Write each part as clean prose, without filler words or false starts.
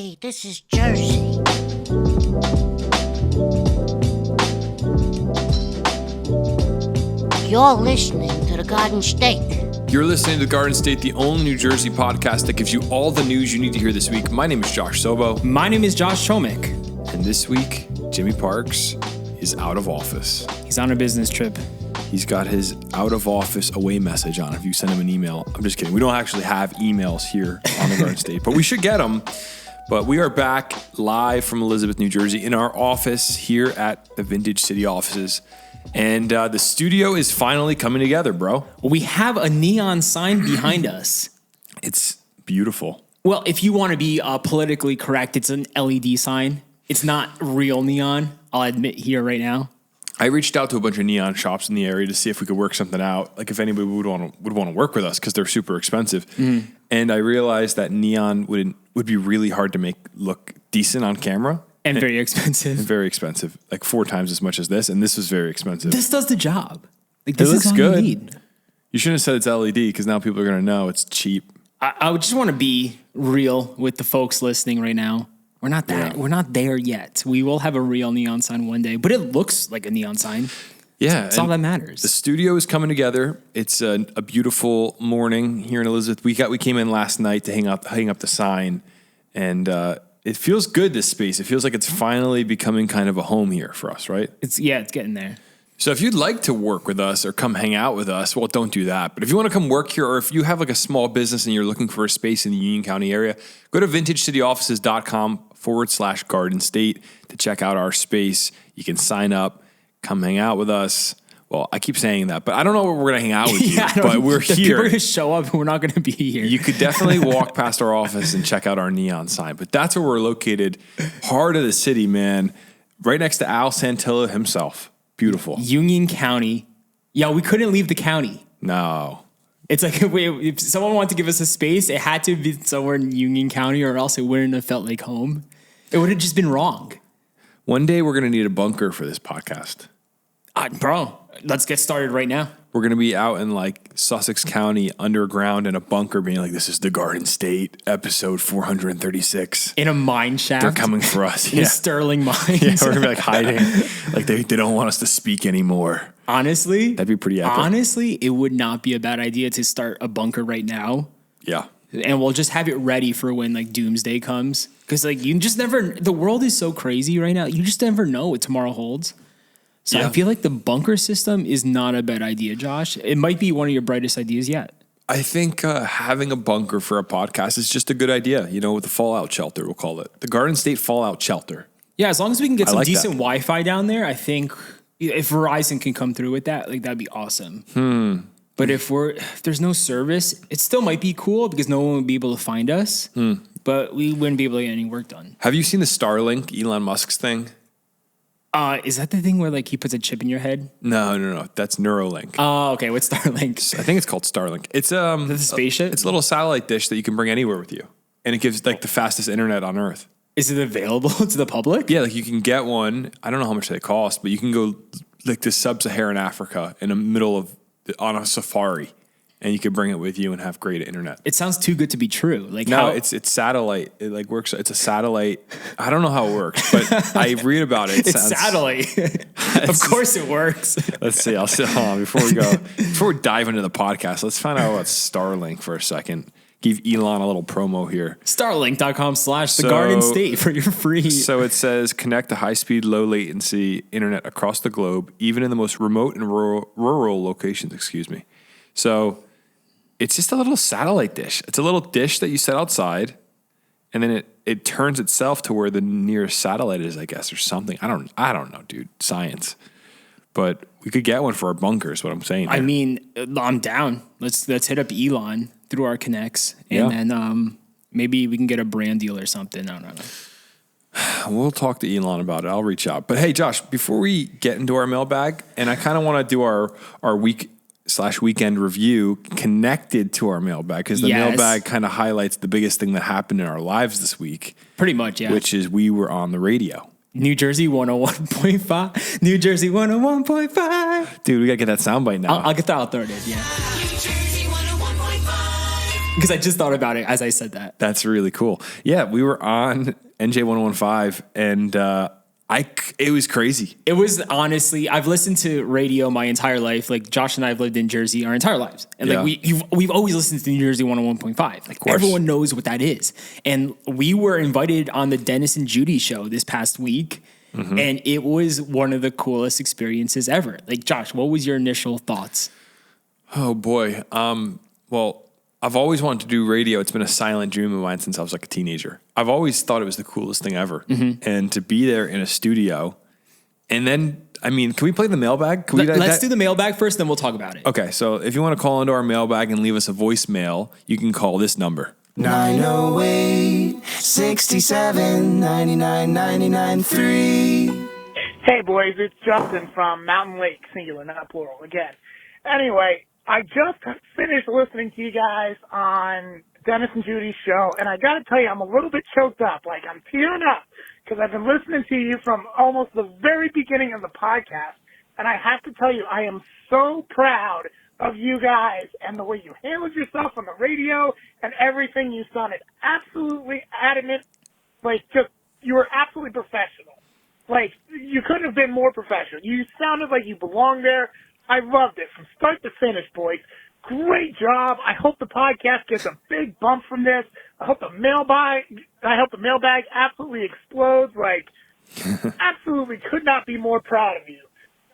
Hey, this is Jersey. You're listening to the Garden State. You're listening to The Garden State, the only New Jersey podcast that gives you all the news you need to hear this week. My name is Josh Sobo. My name is Josh Chomik. And this week, Jimmy Parks is out of office. He's on a business trip. He's got his out of office away message on. If you send him an email, I'm just kidding. We don't actually have emails here on The Garden State, but we should get them. But we are back live from Elizabeth, New Jersey in our office here at the Vintage City offices. And the studio is finally coming together, bro. We have a neon sign behind us. It's beautiful. Well, if you want to be politically correct, it's an LED sign. It's not real neon, I'll admit here right now. I reached out to a bunch of neon shops in the area to see if we could work something out. Like if anybody would want to work with us because they're super expensive. Mm. And I realized that neon would be really hard to make look decent on camera. And very expensive. And very expensive. Like 4 times as much as this. And this was very expensive. This does the job. Like this it looks is all good. you need. You shouldn't have said it's LED because now people are going to know it's cheap. I would just want to be real with the folks listening right now. We're not there yet. We will have a real neon sign one day, but it looks like a neon sign. Yeah. That's all that matters. The studio is coming together. It's a beautiful morning here in Elizabeth. We came in last night to hang up the sign, and it feels good, this space. It feels like it's finally becoming kind of a home here for us, right? It's getting there. So if you'd like to work with us or come hang out with us, well, don't do that. But if you want to come work here, or if you have like a small business and you're looking for a space in the Union County area, go to vintagecityoffices.com/Garden State to check out our space. You can sign up, come hang out with us. Well, I keep saying that, but I don't know where we're going to hang out with you, but we're here. People are going to show up and we're not going to be here. You could definitely walk past our office and check out our neon sign, but that's where we're located. Heart of the city, man. Right next to Al Santillo himself. Beautiful. Union County. Yeah, we couldn't leave the county. No. It's like if someone wanted to give us a space, it had to be somewhere in Union County or else it wouldn't have felt like home. It would have just been wrong. One day we're going to need a bunker for this podcast. Bro, let's get started right now. We're going to be out in like Sussex County underground in a bunker being like, this is the Garden State, episode 436. In a mine shaft. They're coming for us. In Sterling Mines. Yeah, we're going to be like hiding. Like they don't want us to speak anymore. Honestly. That'd be pretty epic. Honestly, it would not be a bad idea to start a bunker right now. Yeah. And we'll just have it ready for when like doomsday comes. Because like you just never, the world is so crazy right now. You just never know what tomorrow holds. So I feel like the bunker system is not a bad idea, Josh. It might be one of your brightest ideas yet. I think having a bunker for a podcast is just a good idea. You know, with the fallout shelter, we'll call it. The Garden State Fallout Shelter. Yeah, as long as we can get some decent Wi-Fi down there, I think if Verizon can come through with that, like that'd be awesome. But if there's no service, it still might be cool because no one would be able to find us. But we wouldn't be able to get any work done. Have you seen the Starlink, Elon Musk's thing? Is that the thing where like he puts a chip in your head? No. That's Neuralink. Oh, okay. What's Starlink? I think it's called Starlink. It's a spaceship? It's a little satellite dish that you can bring anywhere with you. And it gives like the fastest internet on Earth. Is it available to the public? Yeah, like you can get one. I don't know how much they cost, but you can go like to sub-Saharan Africa in the middle of on a safari. And you can bring it with you and have great internet. It sounds too good to be true. Like it's satellite. It like works. It's a satellite. I don't know how it works, but I read about it. It's satellite. Of course it works. Let's see. I'll sit on before we dive into the podcast. Let's find out about Starlink for a second. Give Elon a little promo here. Starlink.com/the Garden State for your free. So it says connect to high-speed, low-latency internet across the globe, even in the most remote and rural locations. Excuse me. So it's just a little satellite dish. It's a little dish that you set outside, and then it turns itself to where the nearest satellite is, I guess, or something. I don't know, dude. Science. But we could get one for our bunker is what I'm saying. I mean, I'm down. Let's hit up Elon through our connects, and then maybe we can get a brand deal or something. I don't know. We'll talk to Elon about it. I'll reach out. But hey, Josh, before we get into our mailbag, and I kind of want to do our week/weekend review connected to our mailbag because the mailbag kind of highlights the biggest thing that happened in our lives this week. Pretty much, yeah. Which is we were on the radio. New Jersey 101.5. New Jersey 101.5. Dude, we got to get that soundbite now. I'll get that. I'll throw it in, yeah. New Jersey 101.5. because I just thought about it as I said that. That's really cool. Yeah, we were on NJ 1015 and it was crazy. It was honestly, I've listened to radio my entire life. Like Josh and I have lived in Jersey our entire lives. And we've always listened to New Jersey 101.5. Like everyone knows what that is. And we were invited on the Dennis and Judy show this past week. Mm-hmm. And it was one of the coolest experiences ever. Like Josh, what was your initial thoughts? Oh boy. Well, I've always wanted to do radio. It's been a silent dream of mine since I was like a teenager. I've always thought it was the coolest thing ever. Mm-hmm. And to be there in a studio and then, I mean, can we play the mailbag? Let's do the mailbag first, then we'll talk about it. Okay. So if you want to call into our mailbag and leave us a voicemail, you can call this number. 908-67-99-99-3. Hey boys, it's Justin from Mountain Lake, singular, not plural, again. Anyway, I just finished listening to you guys on Dennis and Judy's show, and I gotta tell you, I'm a little bit choked up. Like, I'm tearing up, because I've been listening to you from almost the very beginning of the podcast, and I have to tell you, I am so proud of you guys and the way you handled yourself on the radio and everything you've done. It's absolutely adamant. Like, just, you were absolutely professional. Like, you couldn't have been more professional. You sounded like you belonged there. I loved it from start to finish, boys. Great job. I hope the podcast gets a big bump from this. I hope the mailbag absolutely explodes. Like, absolutely could not be more proud of you.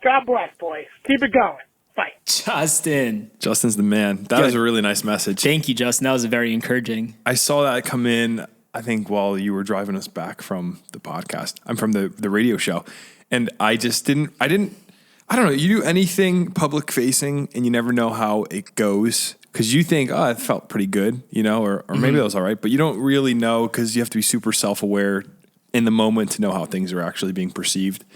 God bless, boys. Keep it going. Bye. Justin's the man. That was a really nice message. Thank you, Justin. That was very encouraging. I saw that come in, I think, while you were driving us back from the podcast. I'm from the radio show. And I just I don't know. You do anything public facing and you never know how it goes because you think, oh, it felt pretty good, you know, or maybe that was all right. But you don't really know because you have to be super self-aware in the moment to know how things are actually being perceived.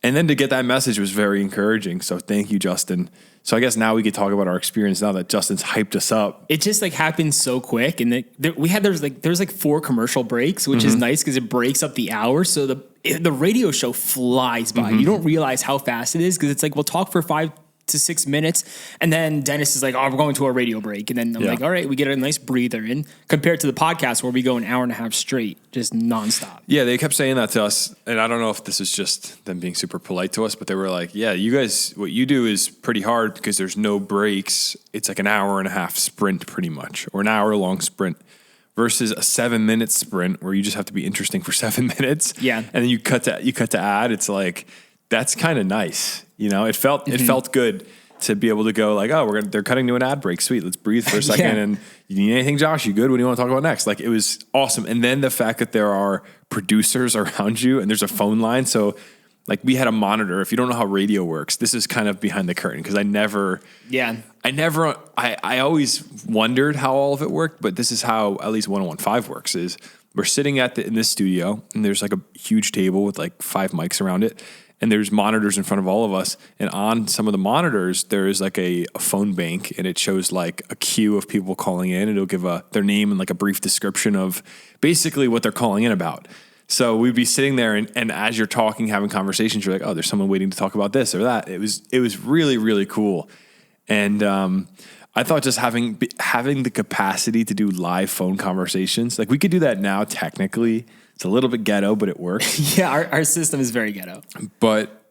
And then to get that message was very encouraging. So thank you, Justin. So I guess now we could talk about our experience now that Justin's hyped us up. It just like happened so quick. And there's like 4 commercial breaks, which is nice because it breaks up the hour. So the radio show flies by. You don't realize how fast it is because it's like we'll talk for 5 to 6 minutes, and then Dennis is like, "Oh, we're going to a radio break," and then I'm like, "All right," we get a nice breather in compared to the podcast where we go an hour and a half straight, just nonstop. Yeah, they kept saying that to us, and I don't know if this is just them being super polite to us, but they were like, "Yeah, you guys, what you do is pretty hard because there's no breaks. It's like an hour and a half sprint, pretty much, or an hour long sprint." Versus a 7-minute sprint where you just have to be interesting for 7 minutes. Yeah. And then you cut to ad. It's like, that's kind of nice. You know, it felt good to be able to go like, oh, they're cutting to an ad break. Sweet. Let's breathe for a second. And you need anything, Josh? You good? What do you want to talk about next? Like, it was awesome. And then the fact that there are producers around you and there's a phone line. So like we had a monitor. If you don't know how radio works, this is kind of behind the curtain because I always wondered how all of it worked, but this is how at least 101.5 works is we're sitting in this studio and there's like a huge table with like 5 mics around it. And there's monitors in front of all of us. And on some of the monitors, there is like a phone bank and it shows like a queue of people calling in and it'll give their name and like a brief description of basically what they're calling in about. So we'd be sitting there and as you're talking, having conversations, you're like, oh, there's someone waiting to talk about this or that. It was really, really cool. And I thought just having the capacity to do live phone conversations, like we could do that now technically. It's a little bit ghetto, but it works. Yeah, our system is very ghetto. But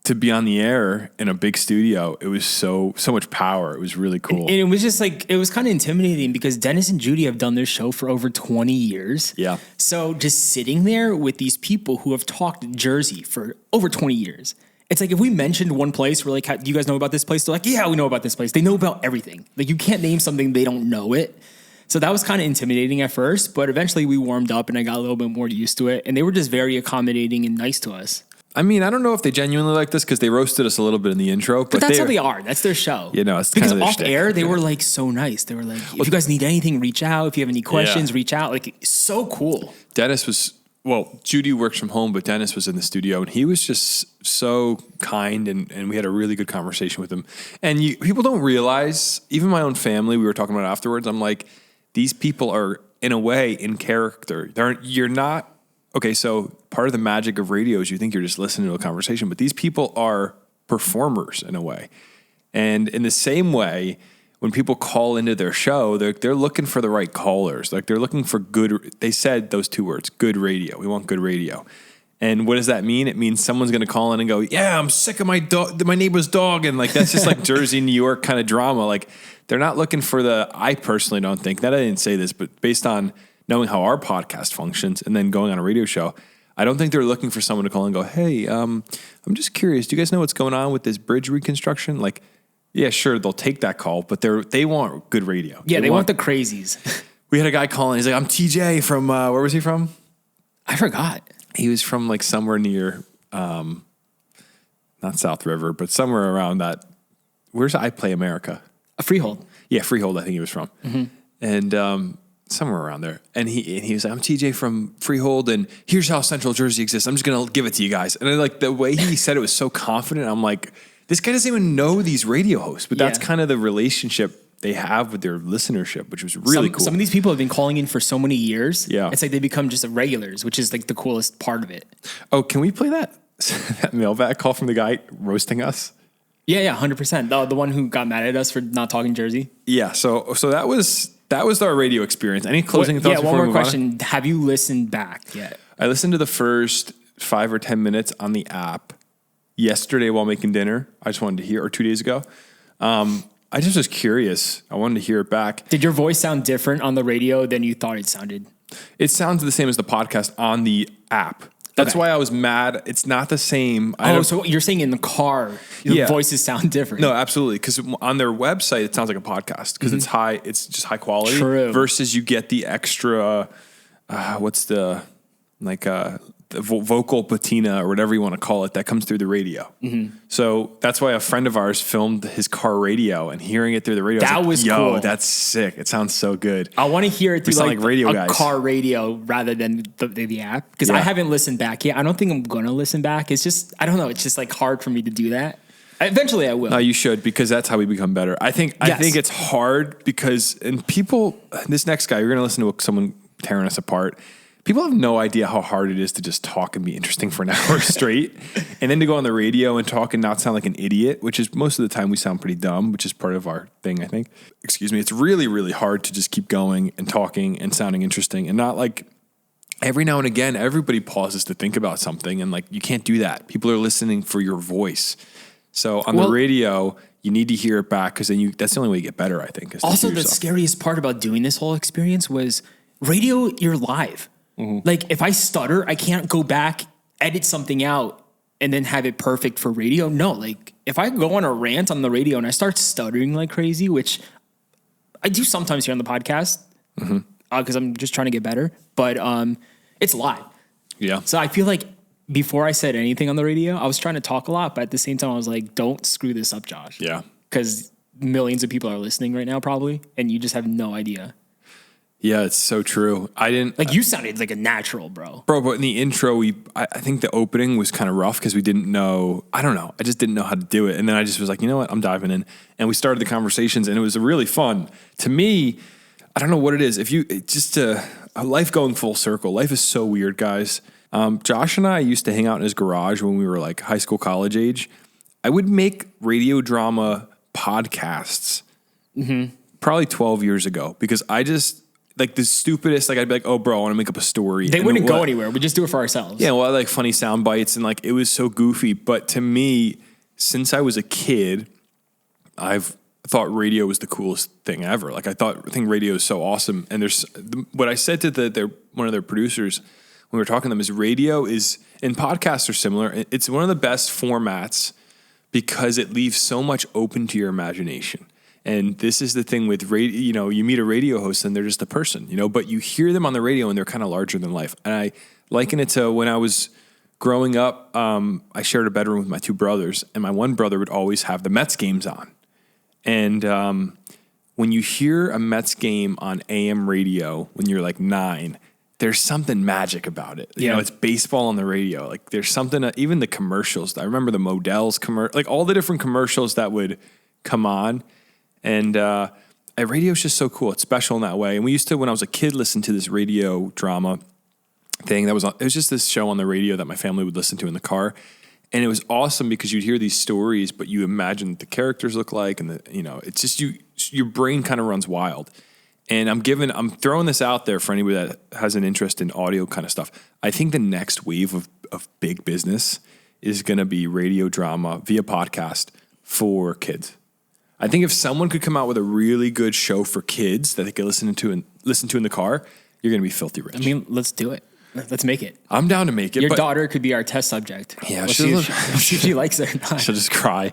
to be on the air in a big studio, it was so much power. It was really cool. And it was just like, it was kind of intimidating because Dennis and Judy have done this show for over 20 years. Yeah. So just sitting there with these people who have talked Jersey for over 20 years. It's like if we mentioned one place, we're like, do you guys know about this place? They're like, yeah, we know about this place. They know about everything. Like you can't name something they don't know it. So that was kind of intimidating at first, but eventually we warmed up and I got a little bit more used to it. And they were just very accommodating and nice to us. I mean, I don't know if they genuinely like this because they roasted us a little bit in the intro. But that's how they are. That's their show. You know, it's because kind of off air, they were like so nice. They were like, if you guys need anything, reach out. If you have any questions, reach out. Like, so cool. Judy works from home, but Dennis was in the studio and he was just so kind and we had a really good conversation with him. And people don't realize, even my own family, we were talking about it afterwards. I'm like, these people are, in a way, in character. You're not, okay, so part of the magic of radio is you think you're just listening to a conversation, but these people are performers in a way. And in the same way, when people call into their show, they're looking for the right callers. Like they're looking for good. They said those two words, good radio. We want good radio. And what does that mean? It means someone's going to call in and go, yeah, I'm sick of my neighbor's dog. And like, that's just like Jersey, New York kind of drama. Like they're not looking for I personally don't think that I didn't say this, but based on knowing how our podcast functions and then going on a radio show, I don't think they're looking for someone to call and go, hey, I'm just curious. Do you guys know what's going on with this bridge reconstruction? Like, yeah, sure. They'll take that call, but they want good radio. Yeah. They want the crazies. We had a guy calling. He's like, I'm TJ from, where was he from? I forgot. He was from like somewhere near, not South River, but somewhere around that. Where's I Play America? A Freehold. Yeah, Freehold. I think he was from, and somewhere around there. And he was like, I'm TJ from Freehold, and here's how Central Jersey exists. I'm just gonna give it to you guys. And like the way he said it was so confident. I'm like, this guy doesn't even know these radio hosts, but that's kind of the relationship they have with their listenership, which was really cool. Some of these people have been calling in for so many years. Yeah. It's like they become just regulars, which is like the coolest part of it. Oh, can we play that mailbag call from the guy roasting us? Yeah, 100%. The one who got mad at us for not talking Jersey. Yeah, so that was our radio experience. Any closing thoughts? Yeah, one more question. Have you listened back yet? I listened to the first 5 or 10 minutes on the app yesterday while making dinner. I just wanted to hear, or 2 days ago. I just was curious. I wanted to hear it back. Did your voice sound different on the radio than you thought it sounded? It sounds the same as the podcast on the app. That's why I was mad. It's not the same. So you're saying in the car, your voices sound different? No, absolutely. Because on their website, it sounds like a podcast because it's high. It's just high quality. True. Versus you get the extra. What's the vocal patina or whatever you want to call it that comes through the radio. So that's why a friend of ours filmed his car radio and hearing it through the radio. That was cool. Yo, that's sick. It sounds so good. I want to hear it through like radio a guys. Car radio rather than the app because I haven't listened back yet. I don't think I'm going to listen back. It's just, I don't know. It's just like hard for me to do that. Eventually I will. No, you should because that's how we become better. I think it's hard because, and people, this next guy, you're going to listen to someone tearing us apart. People have no idea how hard it is to just talk and be interesting for an hour straight. And then to go on the radio and talk and not sound like an idiot, which is most of the time we sound pretty dumb, which is part of our thing, I think. Excuse me. It's really, really hard to just keep going and talking and sounding interesting and not like every now and again, everybody pauses to think about something. And like, you can't do that. People are listening for your voice. So on the radio, you need to hear it back because then that's the only way you get better, I think. Also, the scariest part about doing this whole experience was radio, you're live. Like if I stutter, I can't go back, edit something out and then have it perfect for radio. No, like if I go on a rant on the radio and I start stuttering like crazy, which I do sometimes here on the podcast because I'm just trying to get better, but it's live. Yeah. So I feel like before I said anything on the radio, I was trying to talk a lot, but at the same time I was like, don't screw this up, Josh. Yeah. Because millions of people are listening right now probably, and you just have no idea. Yeah, it's so true. I didn't you sounded like a natural, bro. But in the intro, I think the opening was kind of rough because we didn't know. I don't know. I just didn't know how to do it, and then I just was like, you know what? I'm diving in, and we started the conversations, and it was really fun. To me, I don't know what it is. A life going full circle. Life is so weird, guys. Josh and I used to hang out in his garage when we were like high school, college age. I would make radio drama podcasts probably 12 years ago because I just. Like the stupidest, like I'd be like, oh, bro, I want to make up a story. They wouldn't go anywhere. We just do it for ourselves. Yeah, well, I like funny sound bites and like it was so goofy. But to me, since I was a kid, I've thought radio was the coolest thing ever. Like I think radio is so awesome. And what I said to one of their producers when we were talking to them is radio is, and podcasts are similar. It's one of the best formats because it leaves so much open to your imagination. And this is the thing with radio, you meet a radio host and they're just a person, but you hear them on the radio and they're kind of larger than life. And I liken it to when I was growing up, I shared a bedroom with my two brothers and my one brother would always have the Mets games on. And when you hear a Mets game on AM radio, when you're like 9, there's something magic about it. Yeah. It's baseball on the radio. Like there's something, even the commercials. I remember the Modell's commercial, like all the different commercials that would come on. And radio is just so cool. It's special in that way. And we used to, when I was a kid, listen to this radio drama thing that was on. It was just this show on the radio that my family would listen to in the car. And it was awesome because you'd hear these stories, but you imagine what the characters look like, and it's just your brain kind of runs wild. And I'm throwing this out there for anybody that has an interest in audio kind of stuff. I think the next wave of big business is going to be radio drama via podcast for kids. I think if someone could come out with a really good show for kids that they could listen to in the car, you're going to be filthy rich. I mean, let's do it. Let's make it. I'm down to make it. Your daughter could be our test subject. Yeah, let's see if she likes it or not. She'll just cry.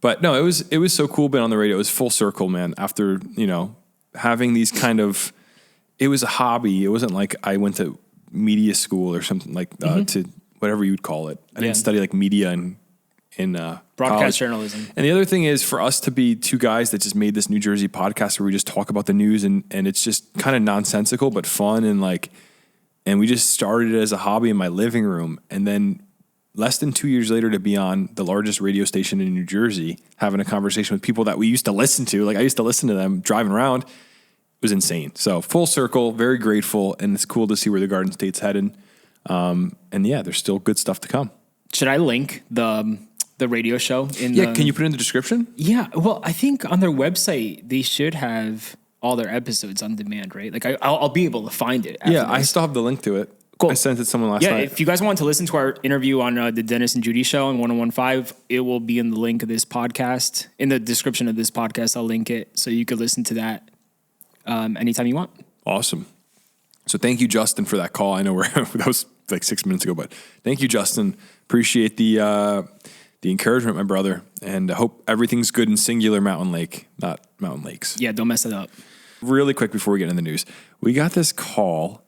But no, it was so cool being on the radio. It was full circle, man. After, having these it was a hobby. It wasn't like I went to media school or something like to whatever you'd call it. I didn't study like media in broadcast college. journalism. And the other thing is for us to be two guys that just made this New Jersey podcast where we just talk about the news and it's just kind of nonsensical but fun and we just started it as a hobby in my living room. And then less than 2 years later to be on the largest radio station in New Jersey, having a conversation with people that we used to listen to. Like I used to listen to them driving around. It was insane. So full circle, very grateful. And it's cool to see where the Garden State's headed. And yeah, there's still good stuff to come. Should I link the radio show can you put it in the description? Yeah. Well, I think on their website, they should have all their episodes on demand, right? Like I'll be able to find it. Yeah, I still have the link to it. Cool. I sent it to someone last night. Yeah, if you guys want to listen to our interview on the Dennis and Judy show on 101.5, it will be in the link of this podcast. In the description of this podcast, I'll link it so you could listen to that anytime you want. Awesome. So thank you, Justin, for that call. I know that was like 6 minutes ago, but thank you, Justin. Appreciate the encouragement, my brother, and I hope everything's good in singular Mountain Lake, not Mountain Lakes. Yeah, don't mess it up. Really quick before we get into the news, we got this call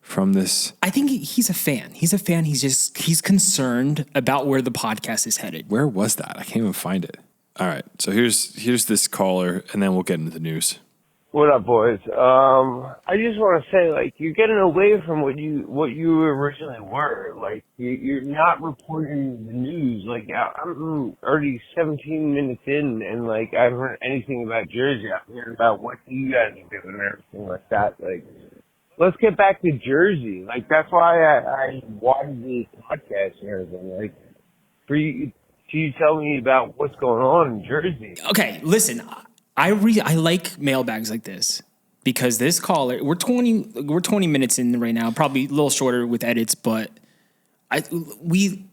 from this. I think he's a fan. He's a fan. He's concerned about where the podcast is headed. Where was that? I can't even find it. All right, so here's this caller, and then we'll get into the news. What up, boys? I just want to say, like, you're getting away from what you originally were. Like, you're not reporting the news. Like, I'm already 17 minutes in, and like, I haven't heard anything about Jersey. I'm hearing about what you guys are doing and everything like that. Like, let's get back to Jersey. Like, that's why I wanted this podcast and everything. Like, for you, can you tell me about what's going on in Jersey? Okay, listen. I like mailbags like this because this caller, we're 20 minutes in right now, probably a little shorter with edits, but I don't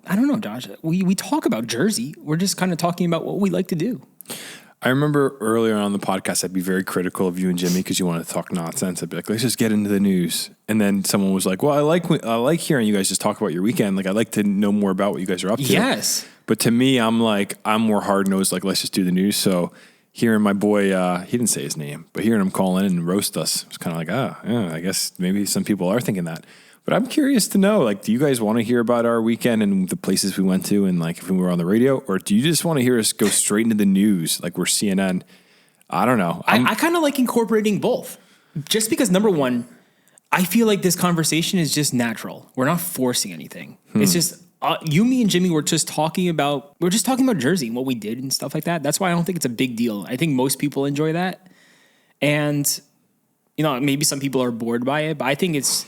know, Josh. We talk about Jersey. We're just kind of talking about what we like to do. I remember earlier on the podcast, I'd be very critical of you and Jimmy because you want to talk nonsense. I'd be like, let's just get into the news. And then someone was like, well, I like hearing you guys just talk about your weekend. Like, I'd like to know more about what you guys are up to. Yes. But to me, I'm more hard-nosed, like, let's just do the news. So hearing my boy, he didn't say his name, but hearing him call in and roast us, it's kind of like, yeah, I guess maybe some people are thinking that. But I'm curious to know, like, do you guys want to hear about our weekend and the places we went to and, like, if we were on the radio? Or do you just want to hear us go straight into the news, like we're CNN? I don't know. I kind of like incorporating both. Just because, number one, I feel like this conversation is just natural. We're not forcing anything. It's just... you, me, and Jimmy were just talking about Jersey and what we did and stuff like that. That's why I don't think it's a big deal. I think most people enjoy that. And, maybe some people are bored by it, but I think it's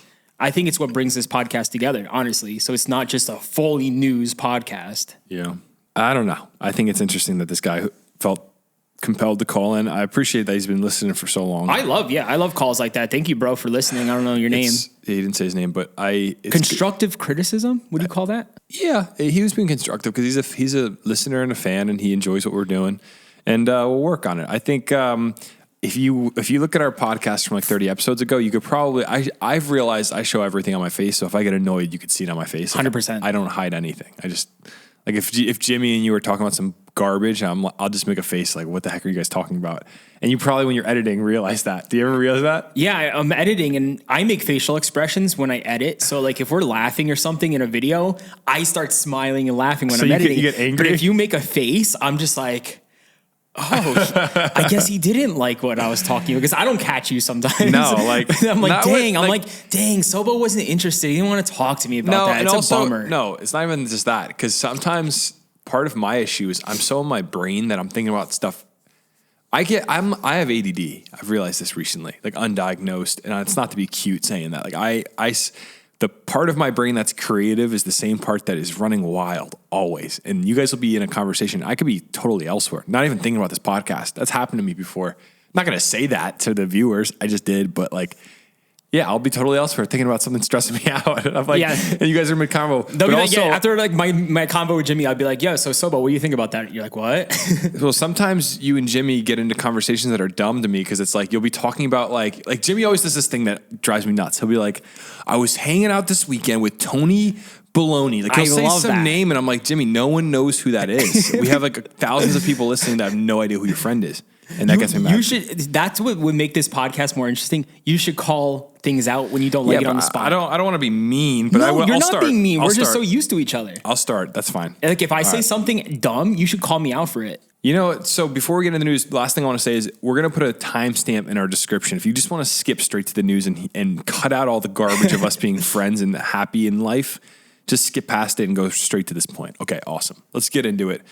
what brings this podcast together, honestly. So it's not just a fully news podcast. Yeah. I don't know. I think it's interesting that this guy felt compelled to call in. I appreciate that he's been listening for so long. I love calls like that. Thank you, bro, for listening. I don't know your name. He didn't say his name, but constructive criticism. What do you call that? Yeah, he was being constructive because he's a listener and a fan, and he enjoys what we're doing, and we'll work on it. I think if you look at our podcast from like 30 episodes ago, you could probably I've realized I show everything on my face, so if I get annoyed, you could see it on my face. 100%. I don't hide anything. I just like if Jimmy and you were talking about some garbage, I'll just make a face like, what the heck are you guys talking about? And you probably, when you're editing, realize that. Do you ever realize that? Yeah, I'm editing and I make facial expressions when I edit. So like if we're laughing or something in a video, I start smiling and laughing when I'm editing. You get angry? But if you make a face, I'm just like, oh, I guess he didn't like what I was talking about because I don't catch you sometimes. No, like I'm like, dang, Sobo wasn't interested. He didn't want to talk to me about that. It's also a bummer. No, it's not even just that because sometimes part of my issue is I'm so in my brain that I'm thinking about stuff. I have ADD. I've realized this recently, like undiagnosed, and it's not to be cute saying that. Like the part of my brain that's creative is the same part that is running wild always. And you guys will be in a conversation. I could be totally elsewhere, not even thinking about this podcast. That's happened to me before. I'm not going to say that to the viewers. I just did, but like, yeah, I'll be totally elsewhere thinking about something stressing me out. I'm like, and you guys are mid-convo. They'll be like, after like my convo with Jimmy, I'll be like, so Sobo, what do you think about that? You're like, what? Well, sometimes you and Jimmy get into conversations that are dumb to me because it's like, you'll be talking about like Jimmy always does this thing that drives me nuts. He'll be like, I was hanging out this weekend with Tony Baloney. Like he'll say some name and I'm like, Jimmy, no one knows who that is. We have like thousands of people listening that have no idea who your friend is. And that gets me mad. That's what would make this podcast more interesting. You should call things out when you don't like it on the spot. I don't want to be mean, but no, you're I'll not start. being mean. We're just so used to each other. I'll start. That's fine. Like if I say something dumb, you should call me out for it. You know, so before we get into the news, the last thing I want to say is we're going to put a timestamp in our description. If you just want to skip straight to the news and cut out all the garbage of us being friends and happy in life, just skip past it and go straight to this point. Okay, awesome. Let's get into it.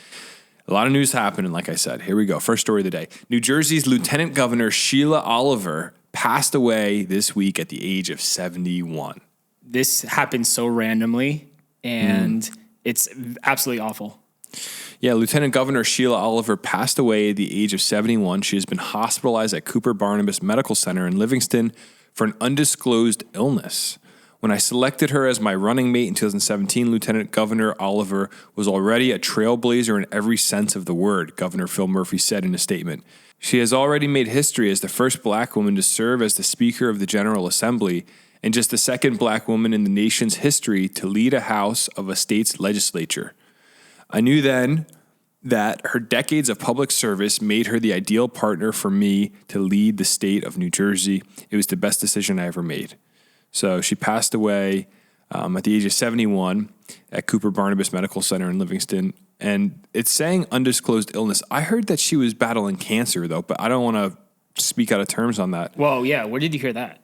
A lot of news happening, like I said. Here we go. First story of the day. New Jersey's Lieutenant Governor Sheila Oliver passed away this week at the age of 71. This happened so randomly, and it's absolutely awful. Yeah, Lieutenant Governor Sheila Oliver passed away at the age of 71. She has been hospitalized at Cooper Barnabas Medical Center in Livingston for an undisclosed illness. When I selected her as my running mate in 2017, Lieutenant Governor Oliver was already a trailblazer in every sense of the word, Governor Phil Murphy said in a statement. She has already made history as the first black woman to serve as the Speaker of the General Assembly and just the second black woman in the nation's history to lead a house of a state's legislature. I knew then that her decades of public service made her the ideal partner for me to lead the state of New Jersey. It was the best decision I ever made. So she passed away at the age of 71 at Cooper Barnabas Medical Center in Livingston. And it's saying undisclosed illness. I heard that she was battling cancer, though, but I don't want to speak out of terms on that. Well, yeah. Where did you hear that?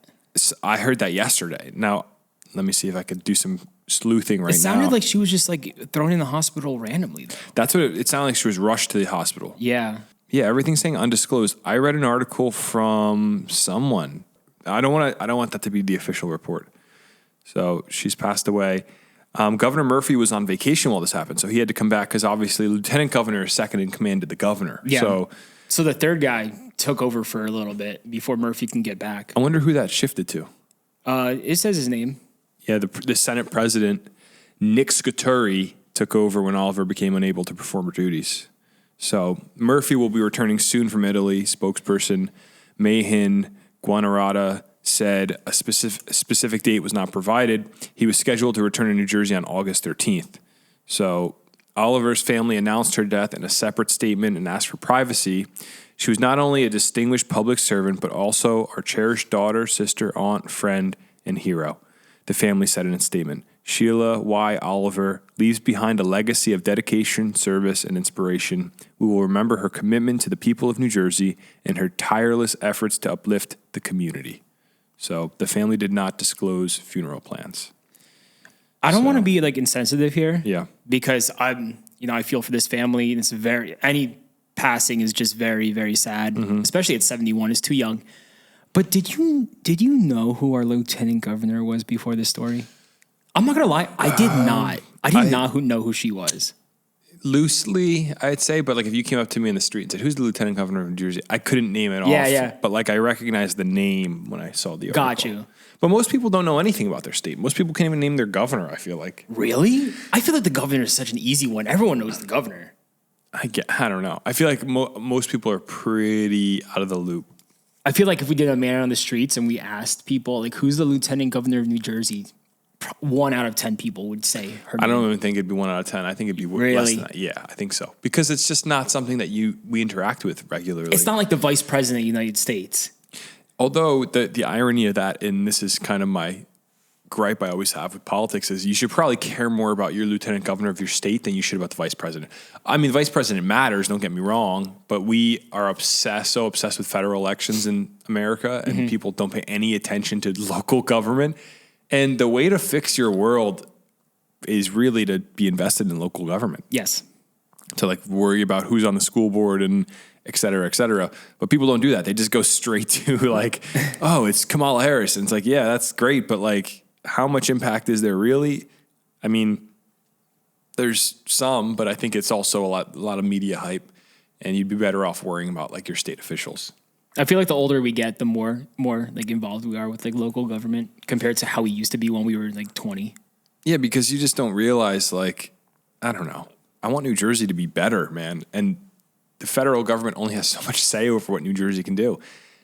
I heard that yesterday. Now, let me see if I could do some sleuthing right now. It sounded like she was just like thrown in the hospital randomly, though. That's what it sounded like. She was rushed to the hospital. Yeah. Yeah, everything's saying undisclosed. I read an article from someone. I don't want that to be the official report. So she's passed away. Governor Murphy was on vacation while this happened, so he had to come back because obviously Lieutenant Governor is second in command to the governor. Yeah. So the third guy took over for a little bit before Murphy can get back. I wonder who that shifted to. It says his name. Yeah, the Senate President, Nick Scuturi, took over when Oliver became unable to perform her duties. So Murphy will be returning soon from Italy. Spokesperson Mahin Guanarata said a specific date was not provided. He was scheduled to return to New Jersey on August 13th. So Oliver's family announced her death in a separate statement and asked for privacy. She was not only a distinguished public servant, but also our cherished daughter, sister, aunt, friend, and hero, the family said in its statement. Sheila Y. Oliver leaves behind a legacy of dedication, service, and inspiration. We will remember her commitment to the people of New Jersey and her tireless efforts to uplift the community. So the family did not disclose funeral plans. I don't want to be like insensitive here. Yeah. Because I feel for this family. And any passing is just very, very sad, especially at 71. It's too young. But did you know who our lieutenant governor was before this story? I'm not gonna lie, I did not. I did not know who she was. Loosely, I'd say, but like if you came up to me in the street and said, "Who's the lieutenant governor of New Jersey?" I couldn't name it off. Yeah. But like I recognized the name when I saw the article. Got you. But most people don't know anything about their state. Most people can't even name their governor, I feel like. Really? I feel like the governor is such an easy one. Everyone knows the governor. I don't know. I feel like most people are pretty out of the loop. I feel like if we did a man on the streets and we asked people, like, who's the lieutenant governor of New Jersey? 1 out of 10 people would say her name. I don't even think it'd be 1 out of 10. I think it'd be less than that. Yeah, I think so. Because it's just not something that we interact with regularly. It's not like the vice president of the United States. Although the irony of that, and this is kind of my gripe I always have with politics, is you should probably care more about your lieutenant governor of your state than you should about the vice president. I mean, the vice president matters, don't get me wrong, but we are so obsessed with federal elections in America, and people don't pay any attention to local government. And the way to fix your world is really to be invested in local government. Yes. To like worry about who's on the school board and et cetera, et cetera. But people don't do that. They just go straight to like, oh, it's Kamala Harris. And it's like, yeah, that's great. But like, how much impact is there really? I mean, there's some, but I think it's also a lot of media hype, and you'd be better off worrying about like your state officials. I feel like the older we get, the more like involved we are with like local government compared to how we used to be when we were like 20. Yeah, because you just don't realize, like, I don't know. I want New Jersey to be better, man. And the federal government only has so much say over what New Jersey can do.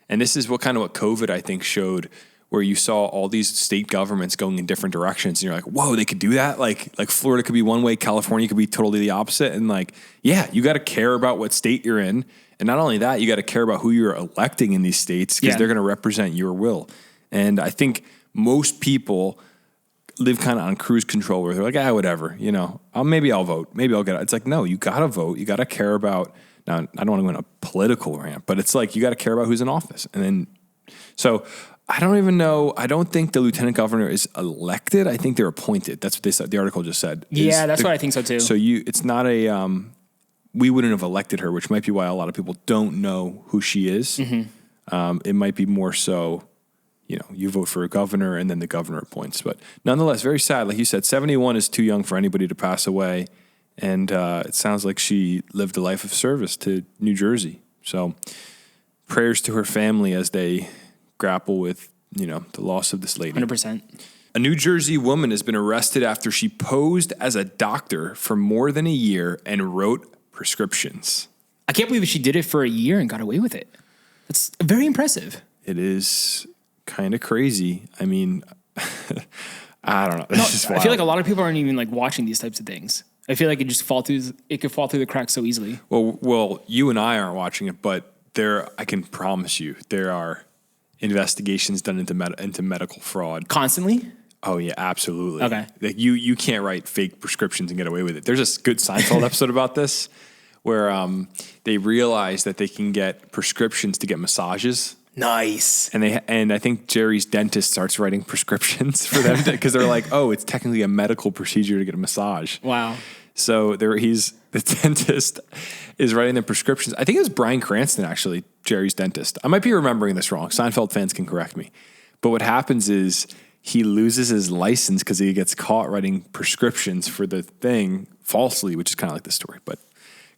And this is what COVID, I think, showed, where you saw all these state governments going in different directions. And you're like, whoa, they could do that? Like Florida could be one way, California could be totally the opposite. And like, yeah, you got to care about what state you're in. And not only that, you got to care about who you're electing in these states, because they're going to represent your will. And I think most people live kind of on cruise control, where they're like, whatever, maybe I'll vote. Maybe I'll get it. It's like, no, you got to vote. You got to care about, now I don't want to go on a political rant, but it's like, you got to care about who's in office. And then, so I don't even know. I don't think the lieutenant governor is elected. I think they're appointed. That's what they said. The article just said. Yeah, that's what I think so too. So it's not we wouldn't have elected her, which might be why a lot of people don't know who she is. Mm-hmm. It might be more so, you vote for a governor and then the governor appoints. But nonetheless, very sad. Like you said, 71 is too young for anybody to pass away. And it sounds like she lived a life of service to New Jersey. So prayers to her family as they grapple with, the loss of this lady. 100%. A New Jersey woman has been arrested after she posed as a doctor for more than a year and wrote prescriptions. I can't believe she did it for a year and got away with it. That's very impressive. It is kind of crazy. I mean, I don't know. No, I feel like a lot of people aren't even like watching these types of things. I feel like it could fall through the cracks so easily. Well, you and I aren't watching it, but I can promise you, there are investigations done into medical fraud Constantly? Oh yeah, absolutely. Okay. Like you can't write fake prescriptions and get away with it. There's a good Seinfeld episode about this where they realize that they can get prescriptions to get massages. Nice. And I think Jerry's dentist starts writing prescriptions for them because they're like, oh, it's technically a medical procedure to get a massage. Wow. So the dentist is writing the prescriptions. I think it was Bryan Cranston, actually, Jerry's dentist. I might be remembering this wrong. Seinfeld fans can correct me. But what happens is he loses his license because he gets caught writing prescriptions for the thing falsely, which is kind of like the story. But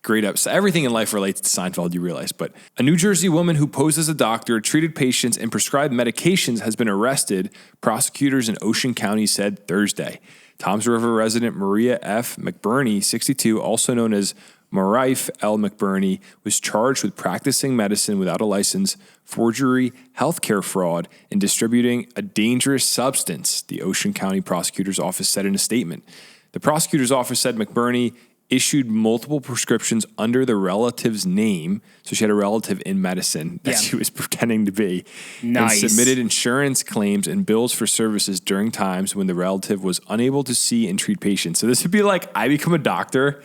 great episode. Everything in life relates to Seinfeld, you realize. But a New Jersey woman who posed as a doctor, treated patients, and prescribed medications has been arrested, prosecutors in Ocean County said Thursday. Toms River resident Maria F. McBurney, 62, also known as Marife L. McBurney, was charged with practicing medicine without a license, forgery, healthcare fraud, and distributing a dangerous substance, the Ocean County Prosecutor's Office said in a statement. The prosecutor's office said McBurney issued multiple prescriptions under the relative's name. So she had a relative in medicine that she was pretending to be. Nice. And submitted insurance claims and bills for services during times when the relative was unable to see and treat patients. So this would be like, I become a doctor